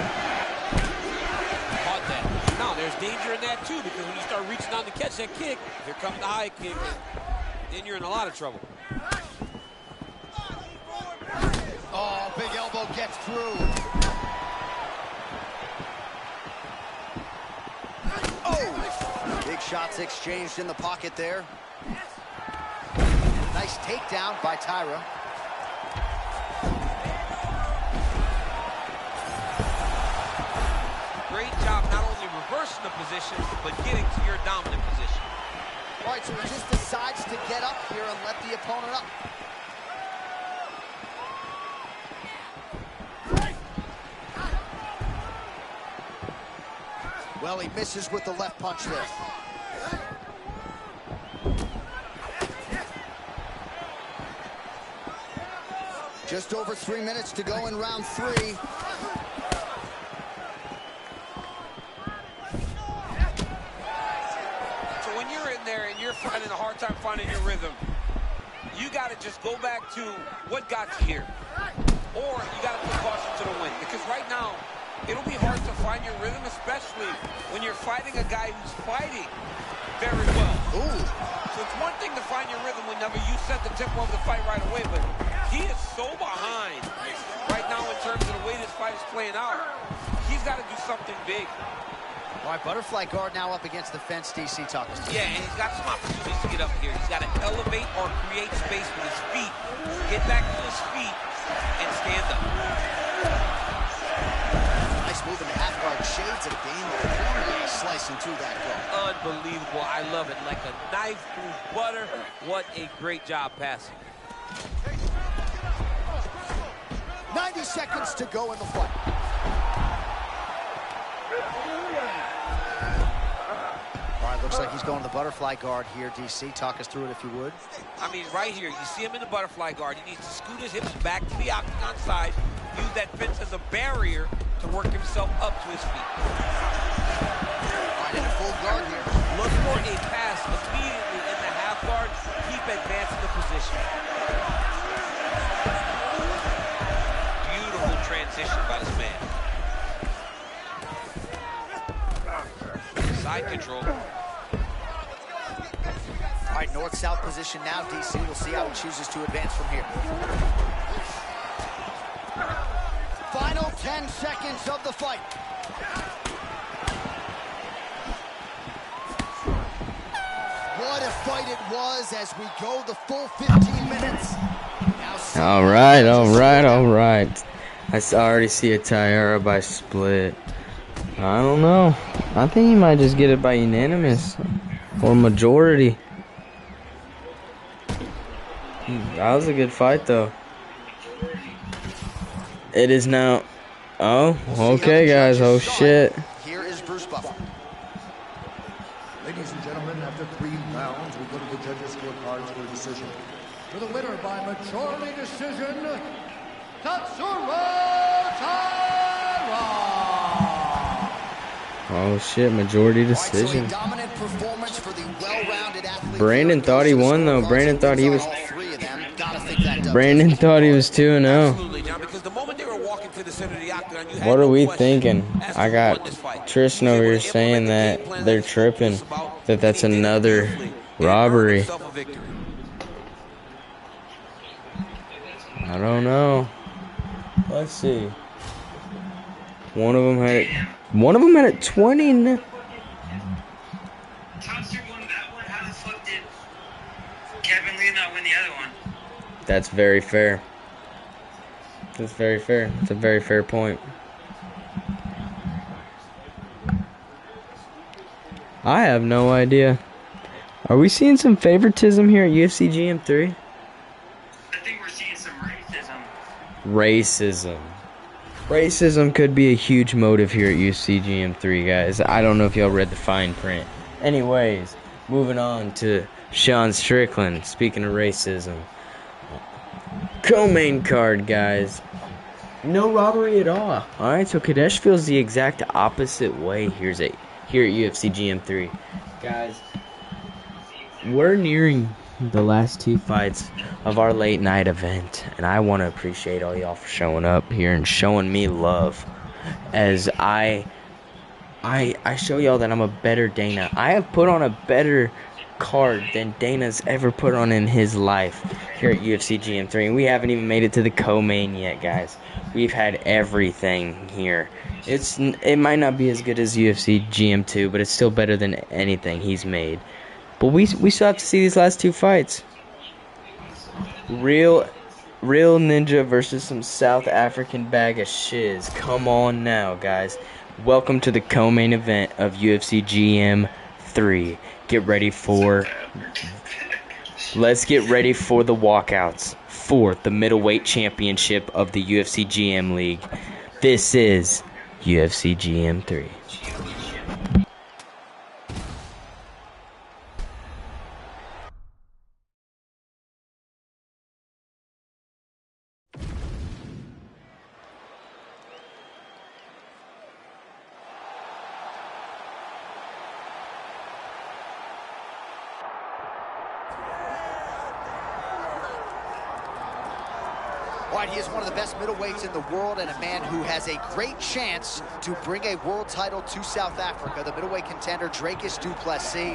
Now, there's danger in that too, because when you start reaching out to catch that kick, here comes the high kick, then you're in a lot of trouble. Oh, big elbow gets through. Oh! Big shots exchanged in the pocket there. Nice takedown by Tyra. Great job not only reversing the position, but getting to your dominant position. All right, so he just decides to get up here and let the opponent up. Well, he misses with the left punch there. Just over 3 minutes to go in round 3. So when you're in there and you're finding a hard time finding your rhythm, you got to just go back to what got you here. Or you got to put caution to the wind. Because right now, it'll be hard to find your rhythm, especially when you're fighting a guy who's fighting very well. Ooh. So it's one thing to find your rhythm whenever you set the tempo of the fight right away, but he is so behind right now in terms of the way this fight is playing out. He's got to do something big. All right, butterfly guard now up against the fence. DC, talk us through. Yeah, and he's got some opportunities to get up here. He's got to elevate or create space with his feet, get back to his feet, and stand up. Nice move in the half guard. Shades of game of the corner, slicing through that guard. Unbelievable. I love it. Like a knife through butter. What a great job passing. 90 seconds to go in the fight. All right, looks like he's going to the butterfly guard here, DC. Talk us through it if you would. I mean, right here, you see him in the butterfly guard. He needs to scoot his hips back to the octagon side, use that fence as a barrier to work himself up to his feet. All right, in a full guard here. Look for a pass immediately in the half guard. Keep advancing the position. Beautiful transition by this man. Side control. All right, north-south position now, DC. We'll see how he chooses to advance from here. Final 10 seconds of the fight. what a fight it was as we go the full 15 minutes. All right, all right, all right. I already see a Tyra by split. I don't know. I think he might just get it by unanimous or majority. That was a good fight, though. It is now. Oh, okay, guys. Oh, shit. Here is Bruce Buffer. Ladies and gentlemen, after 3 rounds, we go to the judges' scorecards for a decision. For the winner by majority decision, Tatsuro Taira. Oh shit, majority decision. Brandon thought he won though. Brandon thought he was 2-0. Absolutely, John, because the moment they were walking to the center of the octagon, you had What are no we question thinking? as to I who got won this fight. Tristan over here saying that they're tripping, that that's another robbery. I don't know. Let's see. One of them had it 20. Thompson won that one. How the fuck did Kevin Lee not win the other one? That's very fair. That's very fair. It's a very fair point. I have no idea. Are we seeing some favoritism here at UFC GM3? I think we're seeing some racism. Racism could be a huge motive here at UFC GM3, guys. I don't know if y'all read the fine print. Anyways, moving on to Sean Strickland. Speaking of racism. Co-main card, guys. No robbery at all. Alright, so Kadesh feels the exact opposite way here at UFC GM3. Guys, we're nearing the last 2 fights of our late night event, and I want to appreciate all y'all for showing up here and showing me love as I show y'all that I'm a better Dana. I have put on a better card than Dana's ever put on in his life here at UFC GM3, and we haven't even made it to the co-main yet, guys. We've had everything here. It might not be as good as UFC GM2, but it's still better than anything he's made. But we still have to see these last 2 fights. Real Ninja versus some South African bag of shiz. Come on now, guys. Welcome to the co-main event of UFC GM3. Let's get ready for the walkouts for the middleweight championship of the UFC GM League. This is UFC GM3. All right, he is one of the best middleweights in the world and a man who has a great chance to bring a world title to South Africa. The middleweight contender, Dricus du Plessis.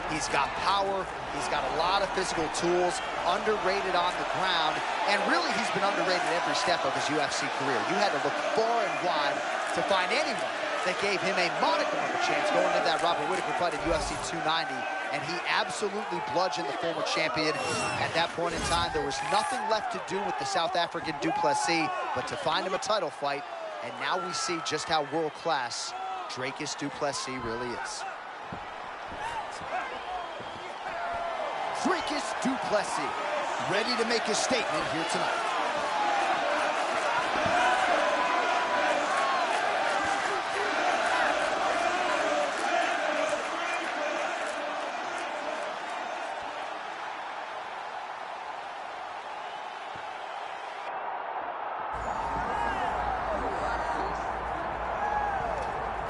He's got power. He's got a lot of physical tools, underrated on the ground, and really he's been underrated every step of his UFC career. You had to look far and wide to find anyone that gave him a modicum of a chance going into that Robert Whittaker fight at UFC 290, and he absolutely bludgeoned the former champion. At that point in time, there was nothing left to do with the South African du Plessis but to find him a title fight, and now we see just how world-class Dricus du Plessis really is. Dricus du Plessis, ready to make his statement here tonight.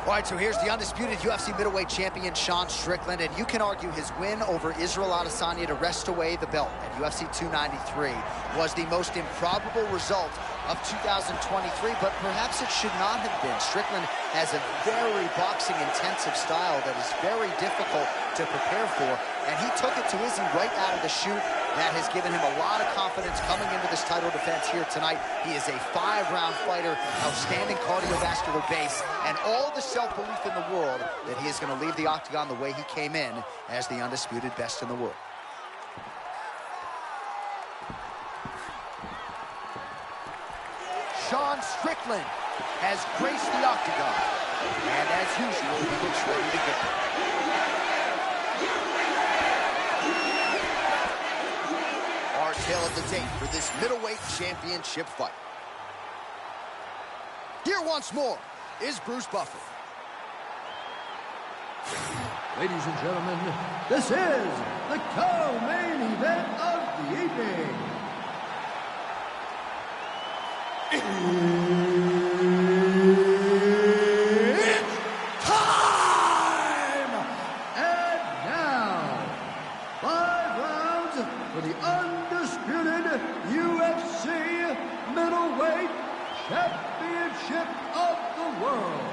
All right, so here's the undisputed UFC middleweight champion, Sean Strickland, and you can argue his win over Israel Adesanya to wrest away the belt at UFC 293 was the most improbable result of 2023, but perhaps it should not have been. Strickland has a very boxing-intensive style that is very difficult to prepare for, and he took it to Izzy right out of the chute. That has given him a lot of confidence coming into the his title defense here tonight. He is a 5-round fighter, outstanding cardiovascular base, and all the self-belief in the world that he is going to leave the octagon the way he came in as the undisputed best in the world. Sean Strickland has graced the octagon, and as usual, he looks ready to go. Our tale of the tape for this middleweight championship fight. Here once more is Bruce Buffer. Ladies and gentlemen, this is the co-main event of the evening. It's time! And now, 5 rounds for the undisputed UFC middleweight championship of the world.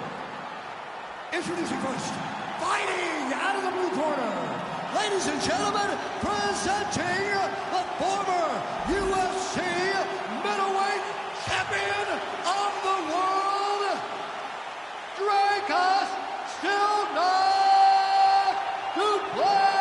Introducing first, fighting out of the blue corner, ladies and gentlemen, presenting the former UFC middleweight champion of the world, Dracos Still Not Duplessis.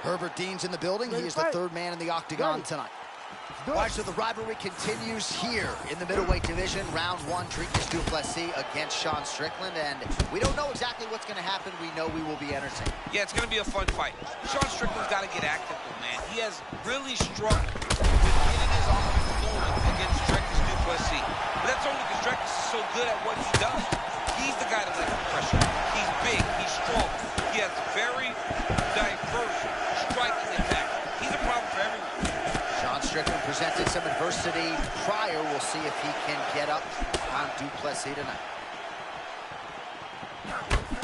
Herbert Dean's in the building. He is the 3rd man in the octagon tonight. Watch, so the rivalry continues here in the middleweight division. Round 1, Dracos Duplessis against Sean Strickland, and we don't know exactly what's going to happen. We know we will be entertained. Yeah, it's going to be a fun fight. Sean Strickland's got to get active, though, man. He has really struggled with getting his offense going against Dracos Duplessis. But that's only because Dracos is so good at what he does. He's the guy that likes the pressure. He's big. He's strong. He has very diverse striking attack. He's a problem for everyone. Sean Strickland presented some adversity prior. We'll see if he can get up on Duplessis tonight.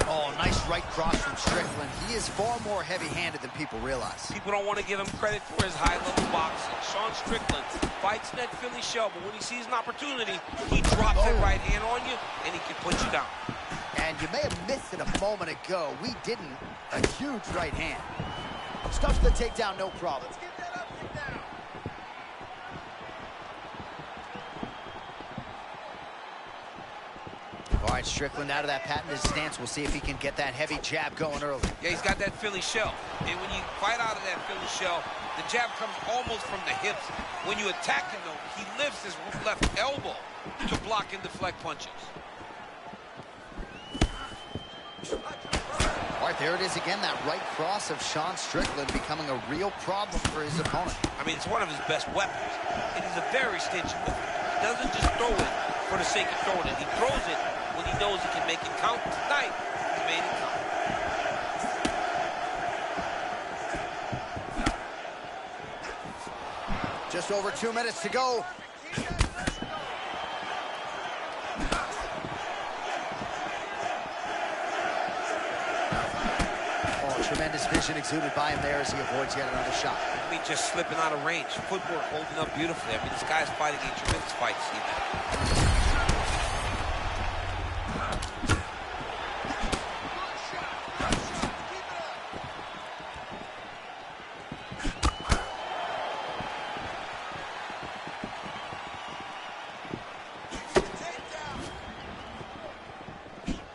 Oh, nice right cross from Strickland. He is far more heavy-handed than people realize. People don't want to give him credit for his high-level boxing. Sean Strickland fights in that Philly shell, but when he sees an opportunity, he drops that right hand on you, and he can put you down. And you may have missed it a moment ago. We didn't. A huge right hand. Stuffs the takedown, no problem. Let's get that up and down. All right, Strickland out of that patented stance. We'll see if he can get that heavy jab going early. Yeah, he's got that Philly shell. And when you fight out of that Philly shell, the jab comes almost from the hips. When you attack him, though, he lifts his left elbow to block and deflect punches. All right, there it is again, that right cross of Sean Strickland becoming a real problem for his opponent. I mean, it's one of his best weapons. It is a very stingy weapon. He doesn't just throw it for the sake of throwing it. He throws it when he knows he can make it count. Tonight, he made it count. Just over 2 minutes to go. Tremendous vision exuded by him there as he avoids yet another shot. I mean, just slipping out of range. Footwork holding up beautifully. I mean, this guy's fighting a tremendous fight, Steve.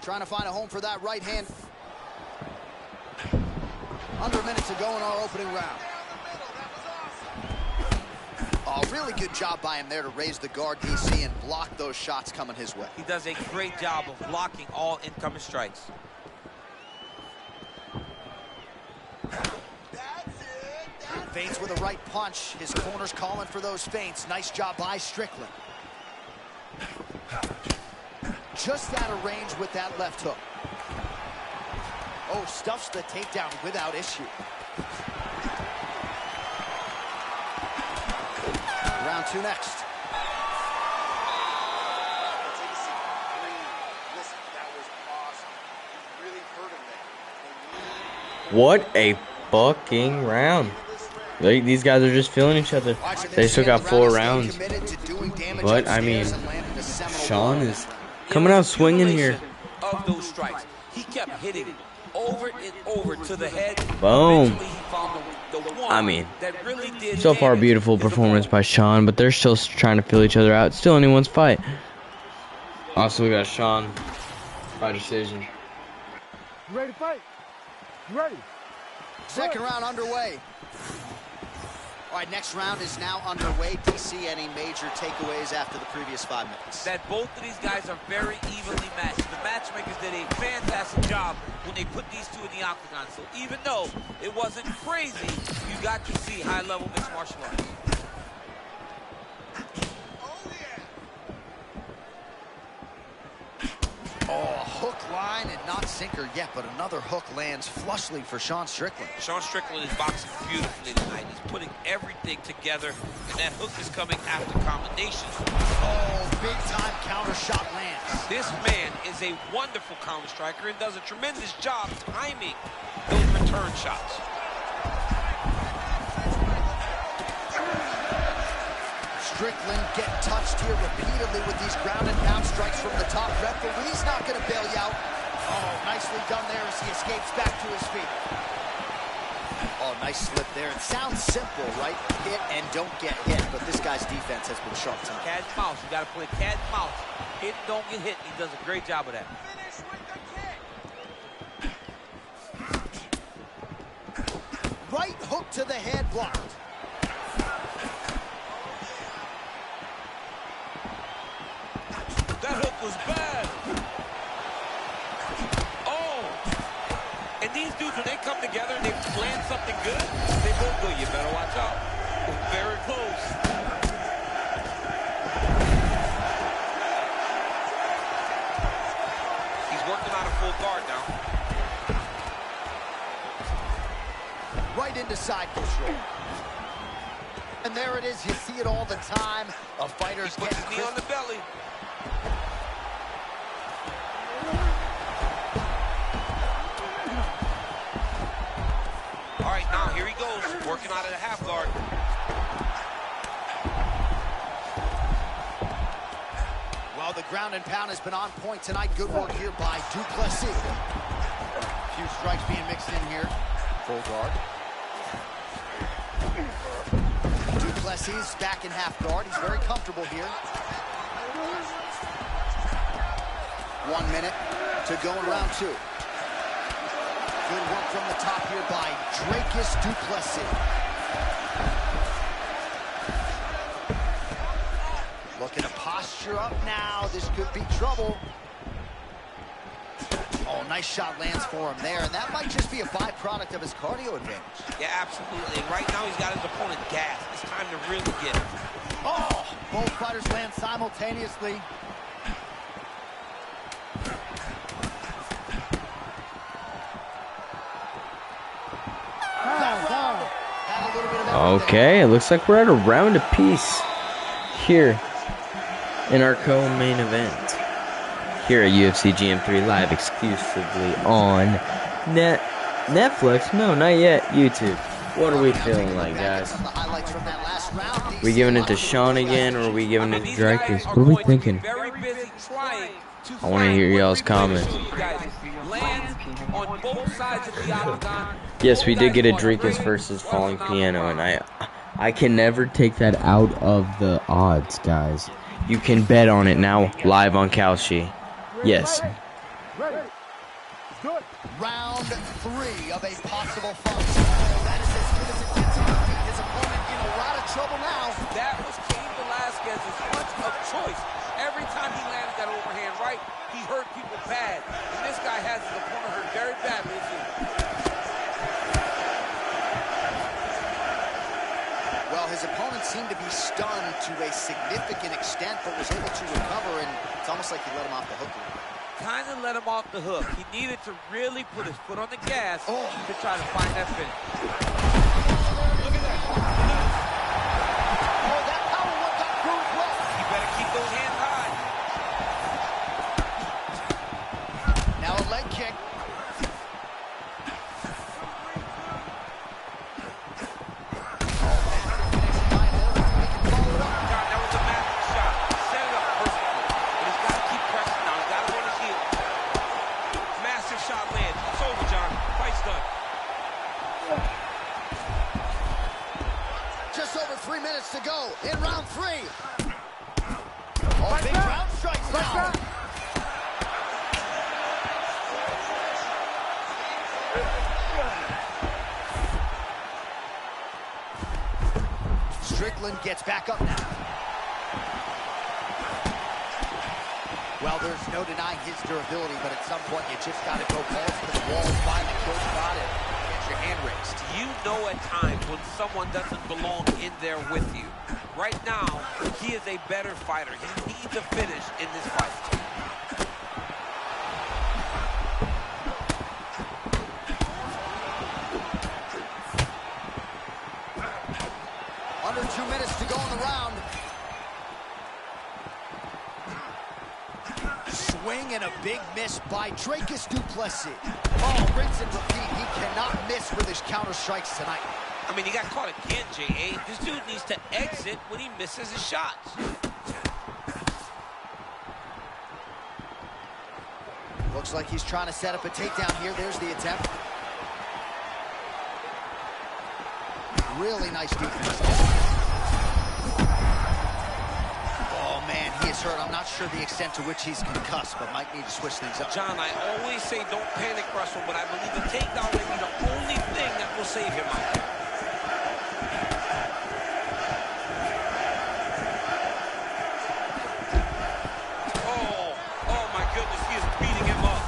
Trying to find a home for that right hand. Under a minute to go in our opening round. Oh, really good job by him there to raise the guard, DC, and block those shots coming his way. He does a great job of blocking all incoming strikes. Feints with a right punch. His corner's calling for those feints. Nice job by Strickland. Just out of range with that left hook. Oh, stuffs the takedown without issue. Round 2 next. What a fucking round. These guys are just feeling each other. They still got 4 rounds. But, I mean, Sean is coming out swinging here. Of those strikes, he kept hitting over and over to the head. Boom. Eventually, he found the one I mean, that really did so far, damage beautiful his performance opponent. by Sean, but they're still trying to feel each other out. Still anyone's fight. Also, we got Sean by decision. You ready to fight? You ready? Second round underway. All right, next round is now underway. DC, any major takeaways after the previous 5 minutes? That both of these guys are very evenly matched. The matchmakers did a fantastic job when they put these two in the octagon. So even though it wasn't crazy, you got to see high-level mixed martial arts. Oh, hook, line, and not sinker yet, but another hook lands flushly for Sean Strickland. Sean Strickland is boxing beautifully tonight. He's putting everything together, and that hook is coming after combinations. Oh, big-time counter shot lands. This man is a wonderful counter striker and does a tremendous job timing those return shots. Strickland getting touched here repeatedly with these ground and pound strikes from the top. Referee's not going to bail you out. Oh, nicely done there as he escapes back to his feet. Oh, nice slip there. It sounds simple, right? Hit and don't get hit, but this guy's defense has been sharp tonight. Cat and mouse. You got to play cat and mouse. Hit and don't get hit. He does a great job of that. Finish with the kick. Right hook to the head, blocked. That hook was bad. Oh. And these dudes, when they come together and they plan something good, they both go, you better watch out. Very close. He's working out of full guard now. Right into side control. And there it is. You see it all the time. A fighter's Puts his knee on the belly. All right, now here he goes, working out of the half guard. Well, the ground and pound has been on point tonight. Good work here by Duplessis. A few strikes being mixed in here. Full guard. Duplessis back in half guard. He's very comfortable here. 1 minute to go in round 2. Good work from the top here by Dracus Duplessis. Looking to posture up now. This could be trouble. Oh, nice shot lands for him there, and that might just be a byproduct of his cardio advantage. Yeah, absolutely. And right now he's got his opponent gassed. It's time to really get him. Oh, both fighters land simultaneously. Okay, it looks like we're at a round apiece here in our co-main event. Here at UFC GM3 Live exclusively on Netflix. No, not yet. YouTube. What are we feeling like, guys? We giving it to Sean again, or are we giving it to Dracus? What are we thinking? I want to hear y'all's comments. Yes, we did get a Dracus versus Falling Piano, and I can never take that out of the odds, guys. You can bet on it now, live on Kalshi. Yes. Ready. Good. Round 3 of a possible fight. That is as good as it gets on the feet. His opponent in a lot of trouble now. That was Cain Velasquez's punch of choice. Every time he landed that overhand right, he hurt people bad. And this guy has his opponent hurt very badly. Well, his opponent seemed to be stunned to a significant extent, but was able to recover, and it's almost like he let him off the hook. Kind of let him off the hook. He needed to really put his foot on the gas to try to find that finish. Look at that. Oh, that power one got through as well. You better keep those hands high. Now a leg kick. three. Oh, big ground strikes now. Strickland gets back up now. Well, there's no denying his durability, but at some point you just got to go balls to the wall, find the kill spot, and get your hand raised. You know at times when someone doesn't belong in there with you. Right now, he is a better fighter. He needs a finish in this fight. Under 2 minutes to go in the round. Swing and a big miss by Dricus du Plessis. Oh, rinse and repeat. He cannot miss with his counter strikes tonight. I mean, he got caught again, J.A. This dude needs to exit when he misses his shots. Looks like he's trying to set up a takedown here. There's the attempt. Really nice defense. Oh, man, he is hurt. I'm not sure the extent to which he's concussed, but might need to switch things up. John, I always say don't panic wrestle, but I believe a takedown may be the only thing that will save him out there. Oh, my goodness, he is beating him up.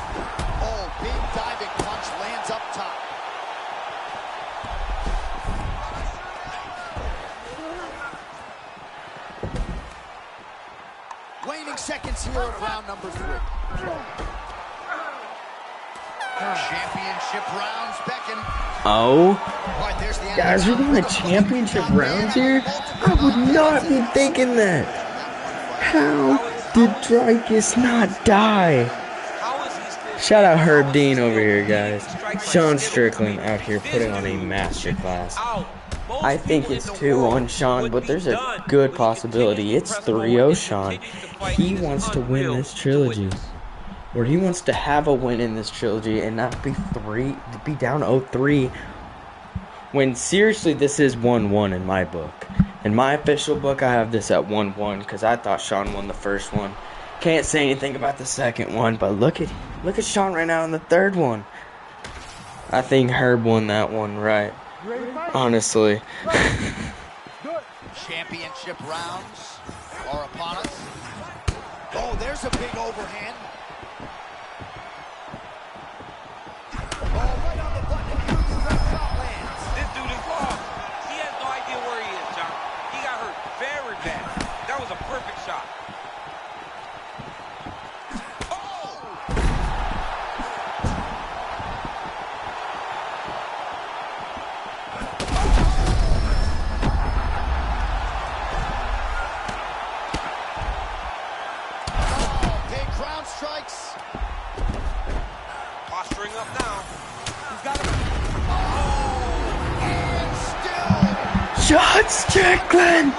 Oh, big diving punch lands up top. Waning seconds here at round number 3. Championship rounds beckon. Oh, Right, there's the end guys, we're going to championship rounds here? I would not be thinking that. How did Dricus not die? Shout out Herb Dean over here, guys. Sean Strickland out here putting on a masterclass. I think it's 2-1 Sean, but there's a good possibility it's 3-0 Sean. He wants to win this trilogy. Or he wants to have a win in this trilogy and not be down 0-3. When seriously, this is 1-1 in my book. In my official book, I have this at 1-1 because I thought Sean won the first one. Can't say anything about the second one, but look at Sean right now in the third one. I think Herb won that one, right? Honestly. Championship rounds are upon us. Oh, there's a big overhand. Oh, right on the button. A huge left shot lands. This dude is lost. He has no idea where he is, John. He got hurt very bad. That was a perfect shot. Strikes. Posturing up now. He's got it. Oh, and still. Sean Strickland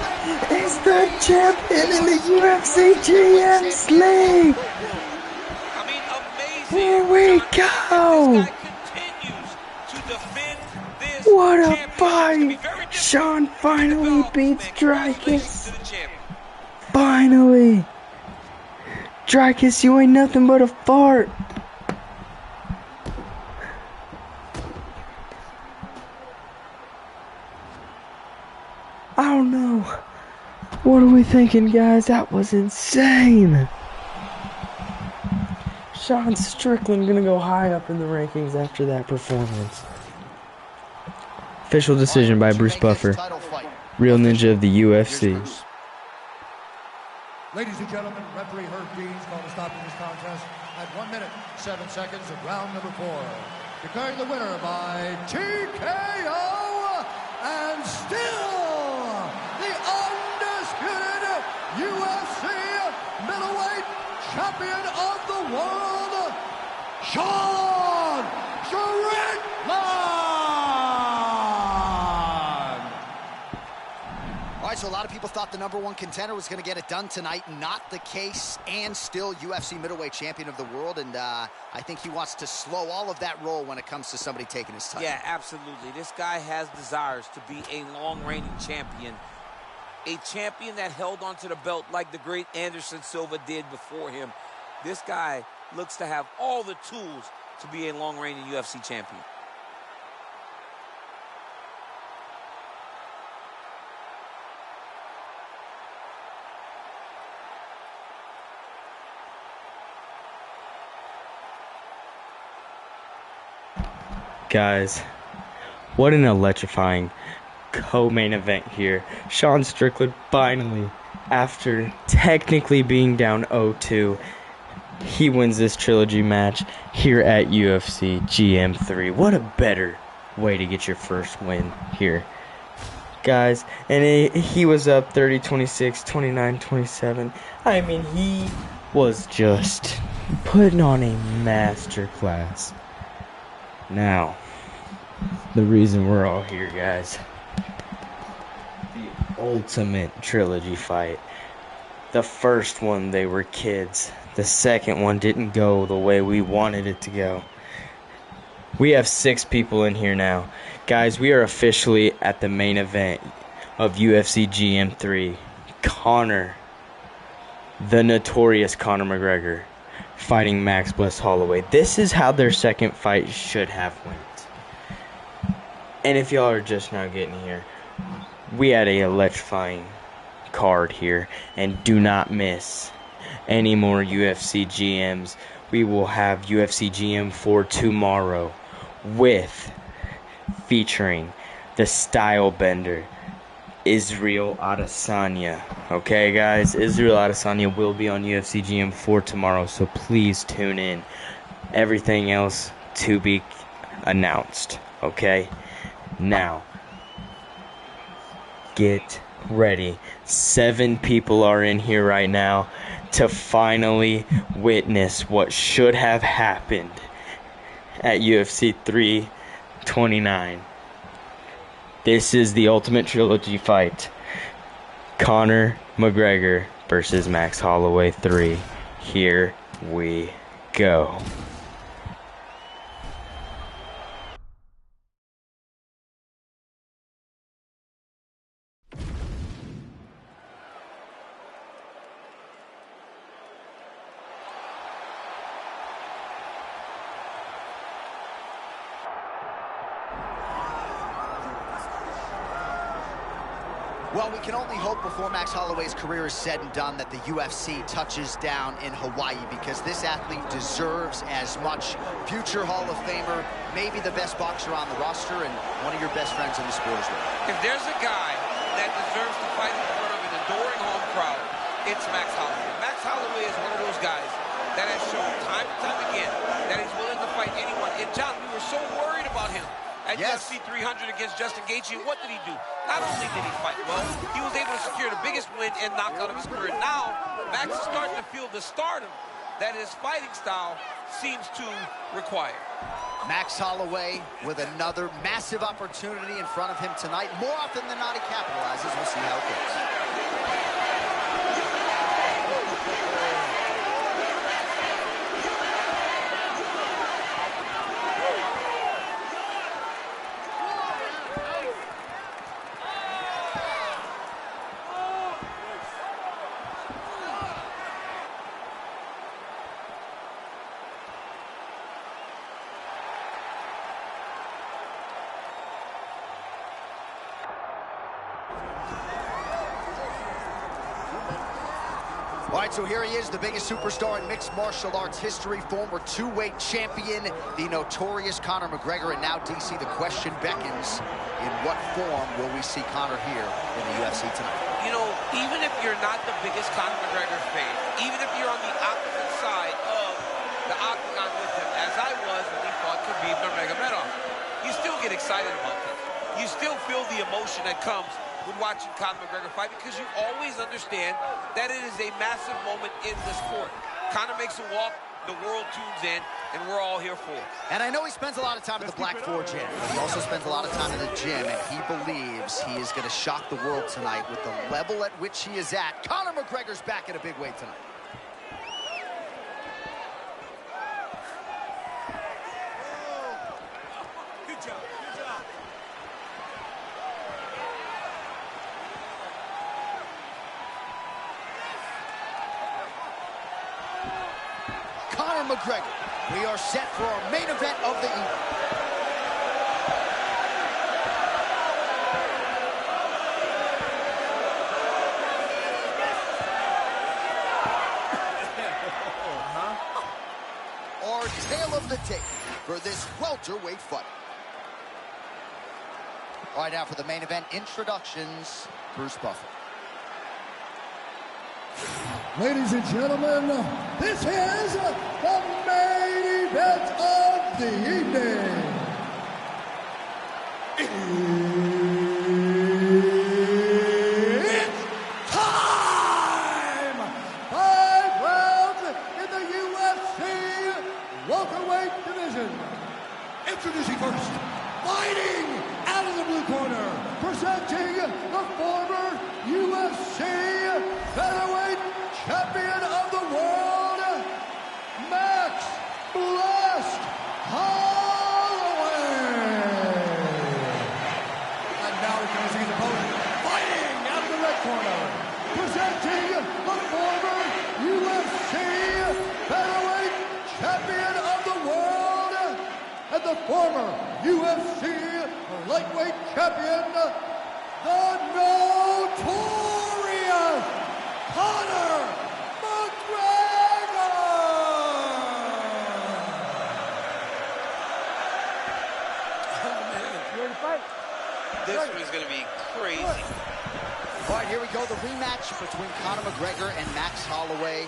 is the champion in the UFC GM's League. I mean, amazing. Here we go. This guy continues to defend this What a championship. fight. Sean finally beats Dricus. Finally. Dricus, you ain't nothing but a fart. I don't know. What are we thinking, guys? That was insane. Sean Strickland gonna go high up in the rankings after that performance. Official decision by Bruce Buffer. Real ninja of the UFC. Ladies and gentlemen, referee Herb Dean's called to stop this contest at 1 minute, 7 seconds of round number 4. Declaring the winner by TKO and still the undisputed UFC middleweight champion of the world, Sean Strickland! All right, so a lot of people thought the number 1 contender was going to get it done tonight. Not the case, and still UFC middleweight champion of the world. And I think he wants to slow all of that roll when it comes to somebody taking his title. Yeah, absolutely. This guy has desires to be a long-reigning champion. a champion that held onto the belt like the great Anderson Silva did before him. This guy looks to have all the tools to be a long-reigning UFC champion. Guys, what an electrifying co-main event here. Sean Strickland finally, after technically being down 0-2, he wins this trilogy match here at UFC GM3. What a better way to get your first win here, guys. And he was up 30-26, 29-27. I mean, he was just putting on a masterclass. Now, the reason we're all here, guys, the ultimate trilogy fight. The first one, they were kids. The second one didn't go the way we wanted it to go. We have 6 people in here now. Guys, we are officially at the main event of UFC GM3. Conor, the notorious Conor McGregor, fighting Max Bless Holloway. This is how their second fight should have went. And if y'all are just now getting here, we had a electrifying card here, and do not miss any more UFC GMs. We will have UFC GM 4 tomorrow with featuring the style bender Israel Adesanya. Okay, guys, Israel Adesanya will be on UFC GM 4 tomorrow, so please tune in. Everything else to be announced. Okay, now get ready. 7 people are in here right now to finally witness what should have happened at UFC 329. This is the ultimate trilogy fight. Conor McGregor versus Max Holloway 3. Here we go. Well, we can only hope before Max Holloway's career is said and done that the UFC touches down in Hawaii, because this athlete deserves as much. Future Hall of Famer, maybe the best boxer on the roster, and one of your best friends in the sport as well. If there's a guy that deserves to fight in front of an adoring home crowd, it's Max Holloway. Max Holloway is one of those guys that has shown time and time again that he's willing to fight anyone. And John, we were so worried about him at UFC 300 against Justin Gaethje. What did he do? Not only did he fight well, he was able to secure the biggest win and knockout of his career. Now, Max is starting to feel the stardom that his fighting style seems to require. Max Holloway with another massive opportunity in front of him tonight. More often than not, he capitalizes. We'll see how it goes. All right, so here he is, the biggest superstar in mixed martial arts history, former two-weight champion, the notorious Conor McGregor. And now, DC, the question beckons, in what form will we see Conor here in the UFC tonight? You know, even if you're not the biggest Conor McGregor fan, even if you're on the opposite side of the octagon with him, as I was when he fought Khabib Nurmagomedov, you still get excited about this. You still feel the emotion that comes with watching Conor McGregor fight, because you always understand that it is a massive moment in the sport. Conor makes a walk, the world tunes in, and we're all here for it. And I know he spends a lot of time at the Black 4 gym, but he also spends a lot of time in the gym, and he believes he is going to shock the world tonight with the level at which he is at. Conor McGregor's back at a big weight tonight. Good job. Good job. McGregor. We are set for our main event of the evening. Our tale of the tape for this welterweight fight. All right, now for the main event introductions, Bruce Buffer. Ladies and gentlemen, this is the main event of the evening. It's time! 5 rounds in the UFC welterweight division. Introducing first, fighting out of the blue corner, presenting the former UFC featherweight champion of the world, Max Blast Holloway. And now introducing his opponent, fighting out of the red corner, presenting the former UFC featherweight champion of the world, and the former UFC lightweight champion, the notorious Conor McGregor! Oh, man. You ready to fight? This one's going to be crazy. All right, here we go. The rematch between Conor McGregor and Max Holloway.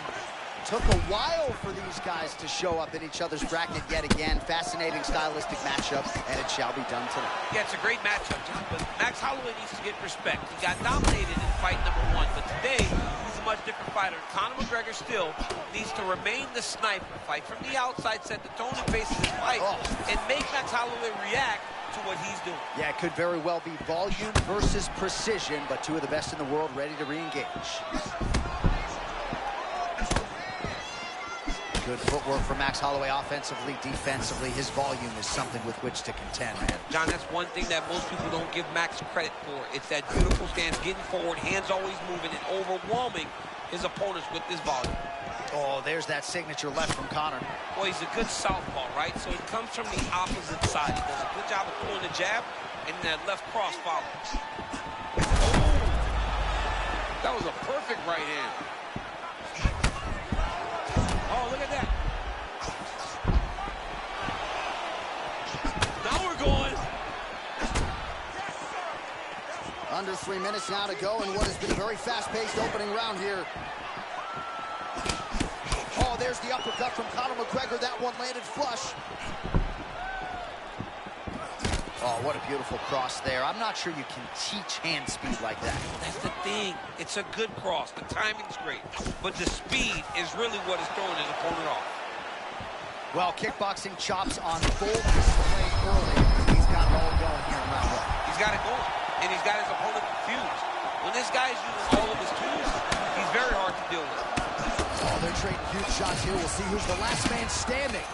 Took a while for these guys to show up in each other's bracket yet again. Fascinating stylistic matchup, and it shall be done tonight. Yeah, it's a great matchup, John, but Max Holloway needs to get respect. He got dominated in fight number 1, but today he's a much different fighter. Conor McGregor still needs to remain the sniper, fight from the outside, set the tone and pace of his fight, and make Max Holloway react to what he's doing. Yeah, it could very well be volume versus precision, but two of the best in the world ready to re-engage. Good footwork from Max Holloway offensively, defensively. His volume is something with which to contend, man. John, that's one thing that most people don't give Max credit for. It's that beautiful stance, getting forward, hands always moving, and overwhelming his opponents with this volume. Oh, there's that signature left from Conor. Well, he's a good southpaw, right? So he comes from the opposite side. He does a good job of throwing the jab, and that left cross follows. Oh, that was a perfect right hand. Oh, look at that. Now we're going. Under 3 minutes now to go in what has been a very fast-paced opening round here. Oh, there's the uppercut from Conor McGregor. That one landed flush. Oh, what a beautiful cross there. I'm not sure you can teach hand speed like that. That's the thing. It's a good cross. The timing's great. But the speed is really what is throwing his opponent off. Well, kickboxing chops on full display early. He's got it all going here in round 1. He's got it going, and he's got his opponent confused. When this guy is using all of his tools, he's very hard to deal with. Oh, they're trading huge shots here. We'll see who's the last man standing.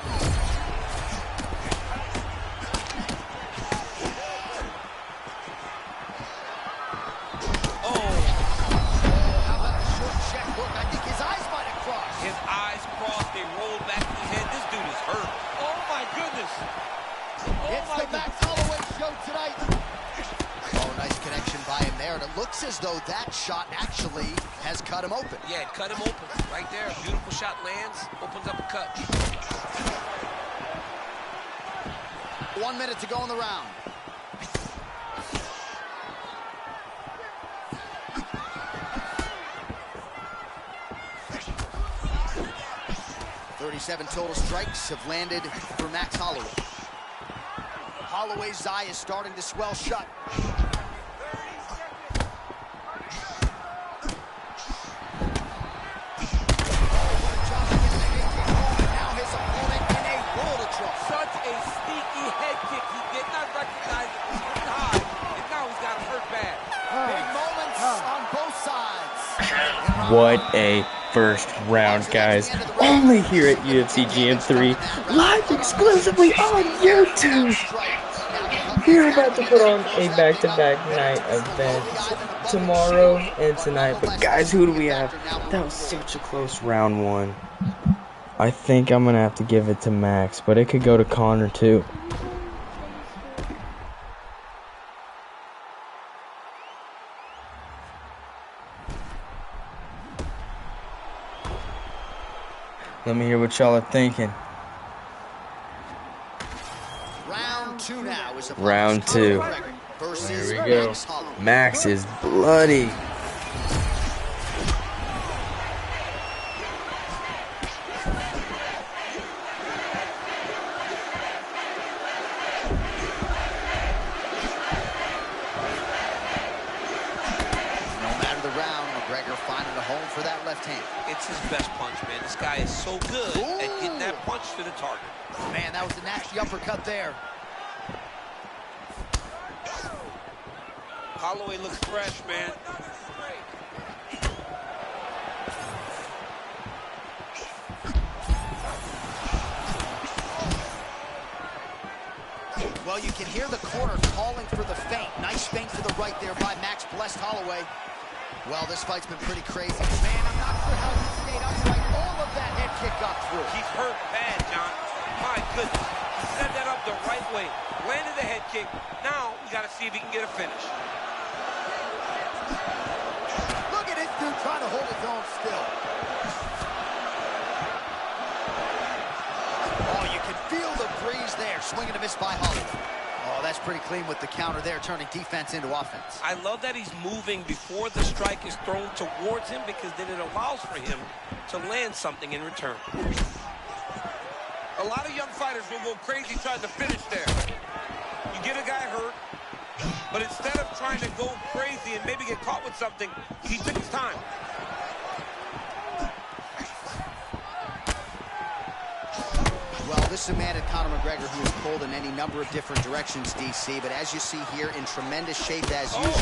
Looks as though that shot actually has cut him open. Yeah, it cut him open. Right there, a beautiful shot lands, opens up a cut. 1 minute to go in the round. .37 total strikes have landed for Max Holloway. Holloway's eye is starting to swell shut. What a first round, guys. Only here at UFC GM3, live exclusively on YouTube. We're about to put on a back-to-back night event tomorrow and tonight. But guys, who do we have? That was such a close round 1. I think I'm going to have to give it to Max, but it could go to Conor too. Let me hear what y'all are thinking. Round two now is Round two. versus There we go. Max Holloway. Max is bloody. No matter the round, McGregor finding a home for that left hand. It's his best punch, man. This guy is so good at getting that punch to the target. Man, that was a nasty uppercut there. Holloway looks fresh, man. Well, you can hear the corner calling for the feint. Nice feint to the right there by Max blessed Holloway. Well, this fight's been pretty crazy. Man, I'm not sure how he stayed upright. All of that head kick got through. He's hurt bad, John. My goodness. He set that up the right way. Landed the head kick. Now, we got to see if he can get a finish. Look at this dude trying to hold his own still. Oh, you can feel the breeze there. Swing and a miss by Holloway. Oh, that's pretty clean with the counter there, turning defense into offense. I love that he's moving before the strike is thrown towards him, because then it allows for him to land something in return. A lot of young fighters will go crazy trying to finish there. You get a guy hurt, but instead of trying to go crazy and maybe get caught with something, he took his time. Well, this is a man at Conor McGregor who is pulled in any number of different directions, DC, but as you see here, in tremendous shape as usual.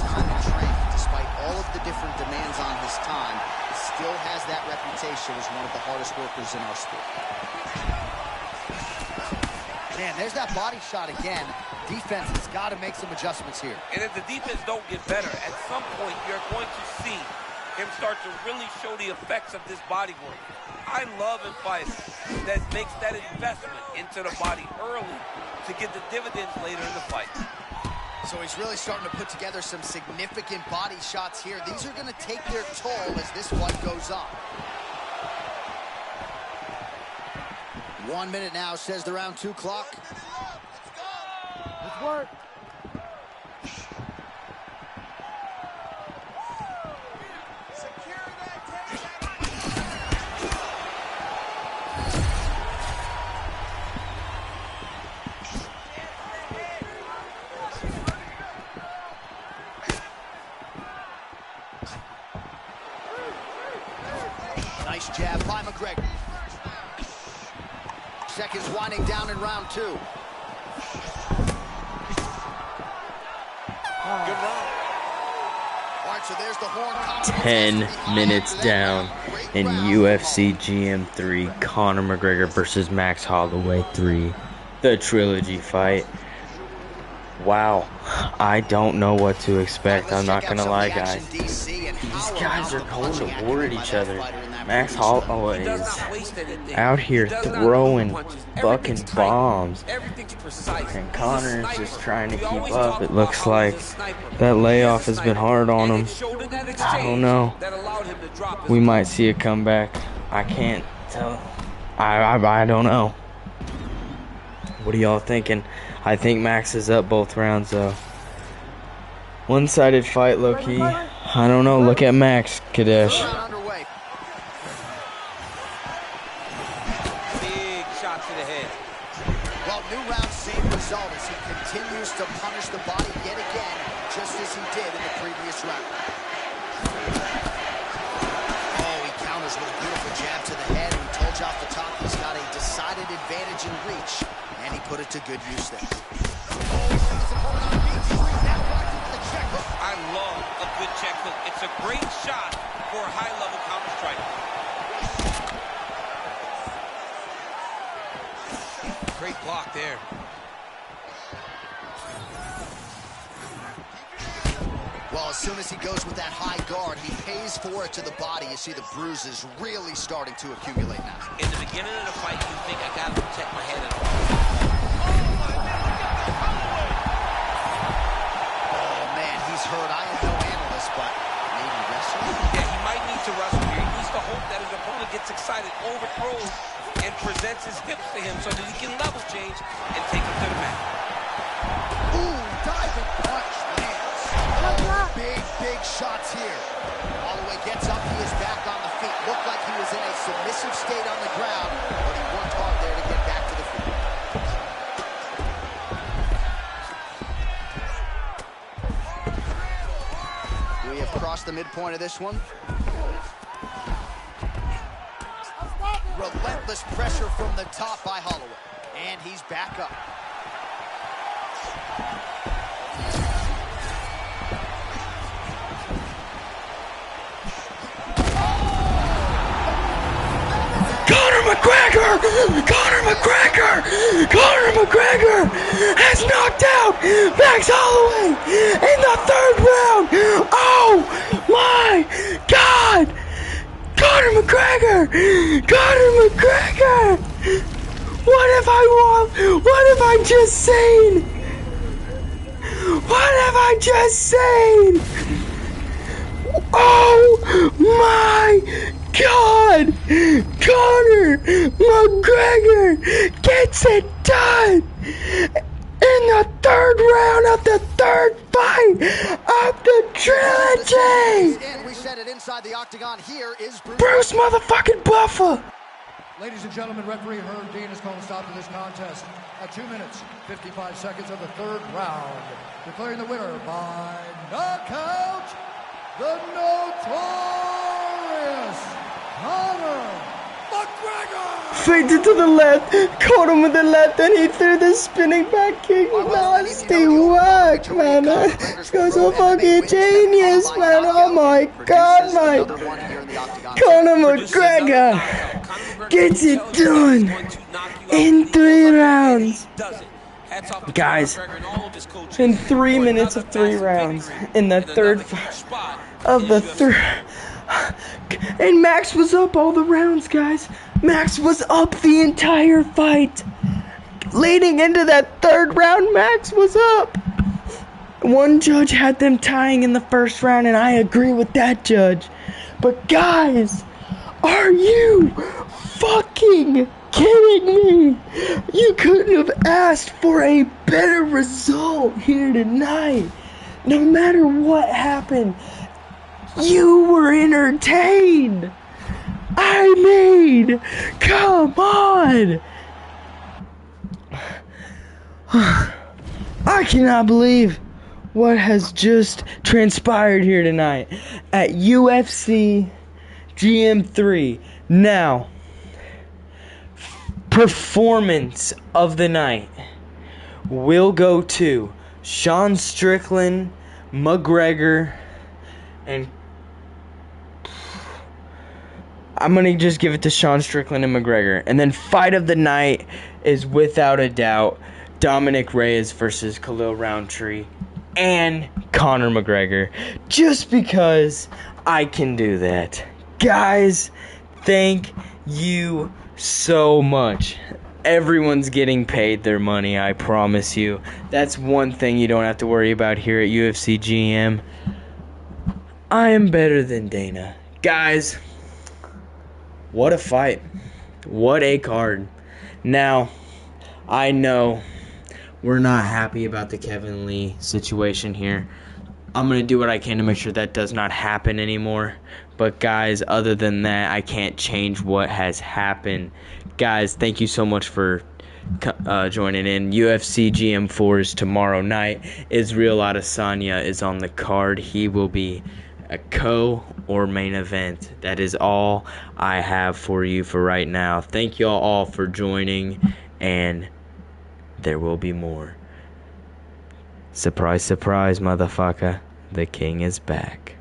Time and training, despite all of the different demands on his time, he still has that reputation as one of the hardest workers in our sport. Man, there's that body shot again. Defense has got to make some adjustments here. And if the defense don't get better, at some point you're going to see him start to really show the effects of this body work. I love in fighters that makes that investment into the body early to get the dividends later in the fight. So he's really starting to put together some significant body shots here. These are going to take their toll as this fight goes on. 1 minute now, says the round 2 clock. Let's work. Nice jab by McGregor. Seconds winding down in round 2. Good round. All right, so there's the horn. 10 minutes down in UFC GM3. Conor McGregor versus Max Holloway 3. The trilogy fight. Wow. I don't know what to expect. I'm not going to lie, guys. These guys are going to war at each other. Max Holloway is out here throwing fucking bombs. And Conor is just trying to keep up. It looks like that layoff has been hard on him. I don't know. We might see a comeback. I can't tell. I don't know. What are y'all thinking? I think Max is up both rounds, though. One-sided fight, low-key. I don't know. Look at Max, Kadesh. Big shot to the head. Well, new round, same result as he continues to punish the body yet again, just as he did in the previous round. Oh, he counters with a beautiful jab to the head. We told you off the top he's got a decided advantage in reach, and he put it to good use there. I love a good check hook. It's a great shot for a high-level counter strike. Great block there. Well, as soon as he goes with that high guard, he pays for it to the body. You see the bruises really starting to accumulate now. In the beginning of the fight, you think I gotta protect my head at all. Oh, man, he's hurt. I am no analyst, but maybe wrestling? Yeah, he might need to wrestle here. He needs to hope that his opponent gets excited, overthrows, and presents his hips to him so that he can level change and take him to the mat. Ooh, diving punch lands. Big shots here. Holloway gets up. He is back on the feet. Looked like he was in a submissive state on the ground, but he worked hard there to get back to the feet. We have crossed the midpoint of this one. Relentless pressure from the top by Holloway. And he's back up. McGregor! Conor McGregor! Conor McGregor has knocked out Max Holloway in the 3rd round! Oh my God! Conor McGregor! Conor McGregor! What have I just seen? What have I just seen? Oh my God! Conor McGregor gets it done in the 3rd round of the 3rd fight of the trilogy! And we said it inside the octagon. Here is Bruce motherfucking Buffer! Ladies and gentlemen, referee Herb Dean is calling a stop to this contest at 2 minutes, 55 seconds of the 3rd round. Declaring the winner by knockout, the notorious Conor McGregor! Faded to the left, caught him with the left, and he threw the spinning back kick. Nasty work, man. This guy's a fucking genius, man. Oh my God, man. Conor McGregor gets it done in 3 rounds. Guys, in 3 minutes of 3 rounds, in the 3rd fight of the 3rd. And Max was up all the rounds, guys. Max was up the entire fight. Leading into that 3rd round, Max was up. One judge had them tying in the 1st round, and I agree with that judge. But guys, are you fucking kidding me? You couldn't have asked for a better result here tonight. No matter what happened, you were entertained. I mean, come on. I cannot believe what has just transpired here tonight at UFC GM3. Now, performance of the night will go to Sean Strickland, McGregor, and I'm going to just give it to Sean Strickland and McGregor. And then fight of the night is without a doubt Dominic Reyes versus Khalil Roundtree and Conor McGregor. Just because I can do that. Guys, thank you so much. Everyone's getting paid their money, I promise you. That's one thing you don't have to worry about here at UFC GM. I am better than Dana. Guys, what a fight. What a card. Now, I know we're not happy about the Kevin Lee situation here. I'm going to do what I can to make sure that does not happen anymore. But guys, other than that, I can't change what has happened. Guys, thank you so much for joining in. UFC GM4 is tomorrow night. Israel Adesanya is on the card. He will be a co or main event. That is all I have for you for right now. Thank you all for joining, and there will be more. Surprise, surprise, motherfucker. The king is back.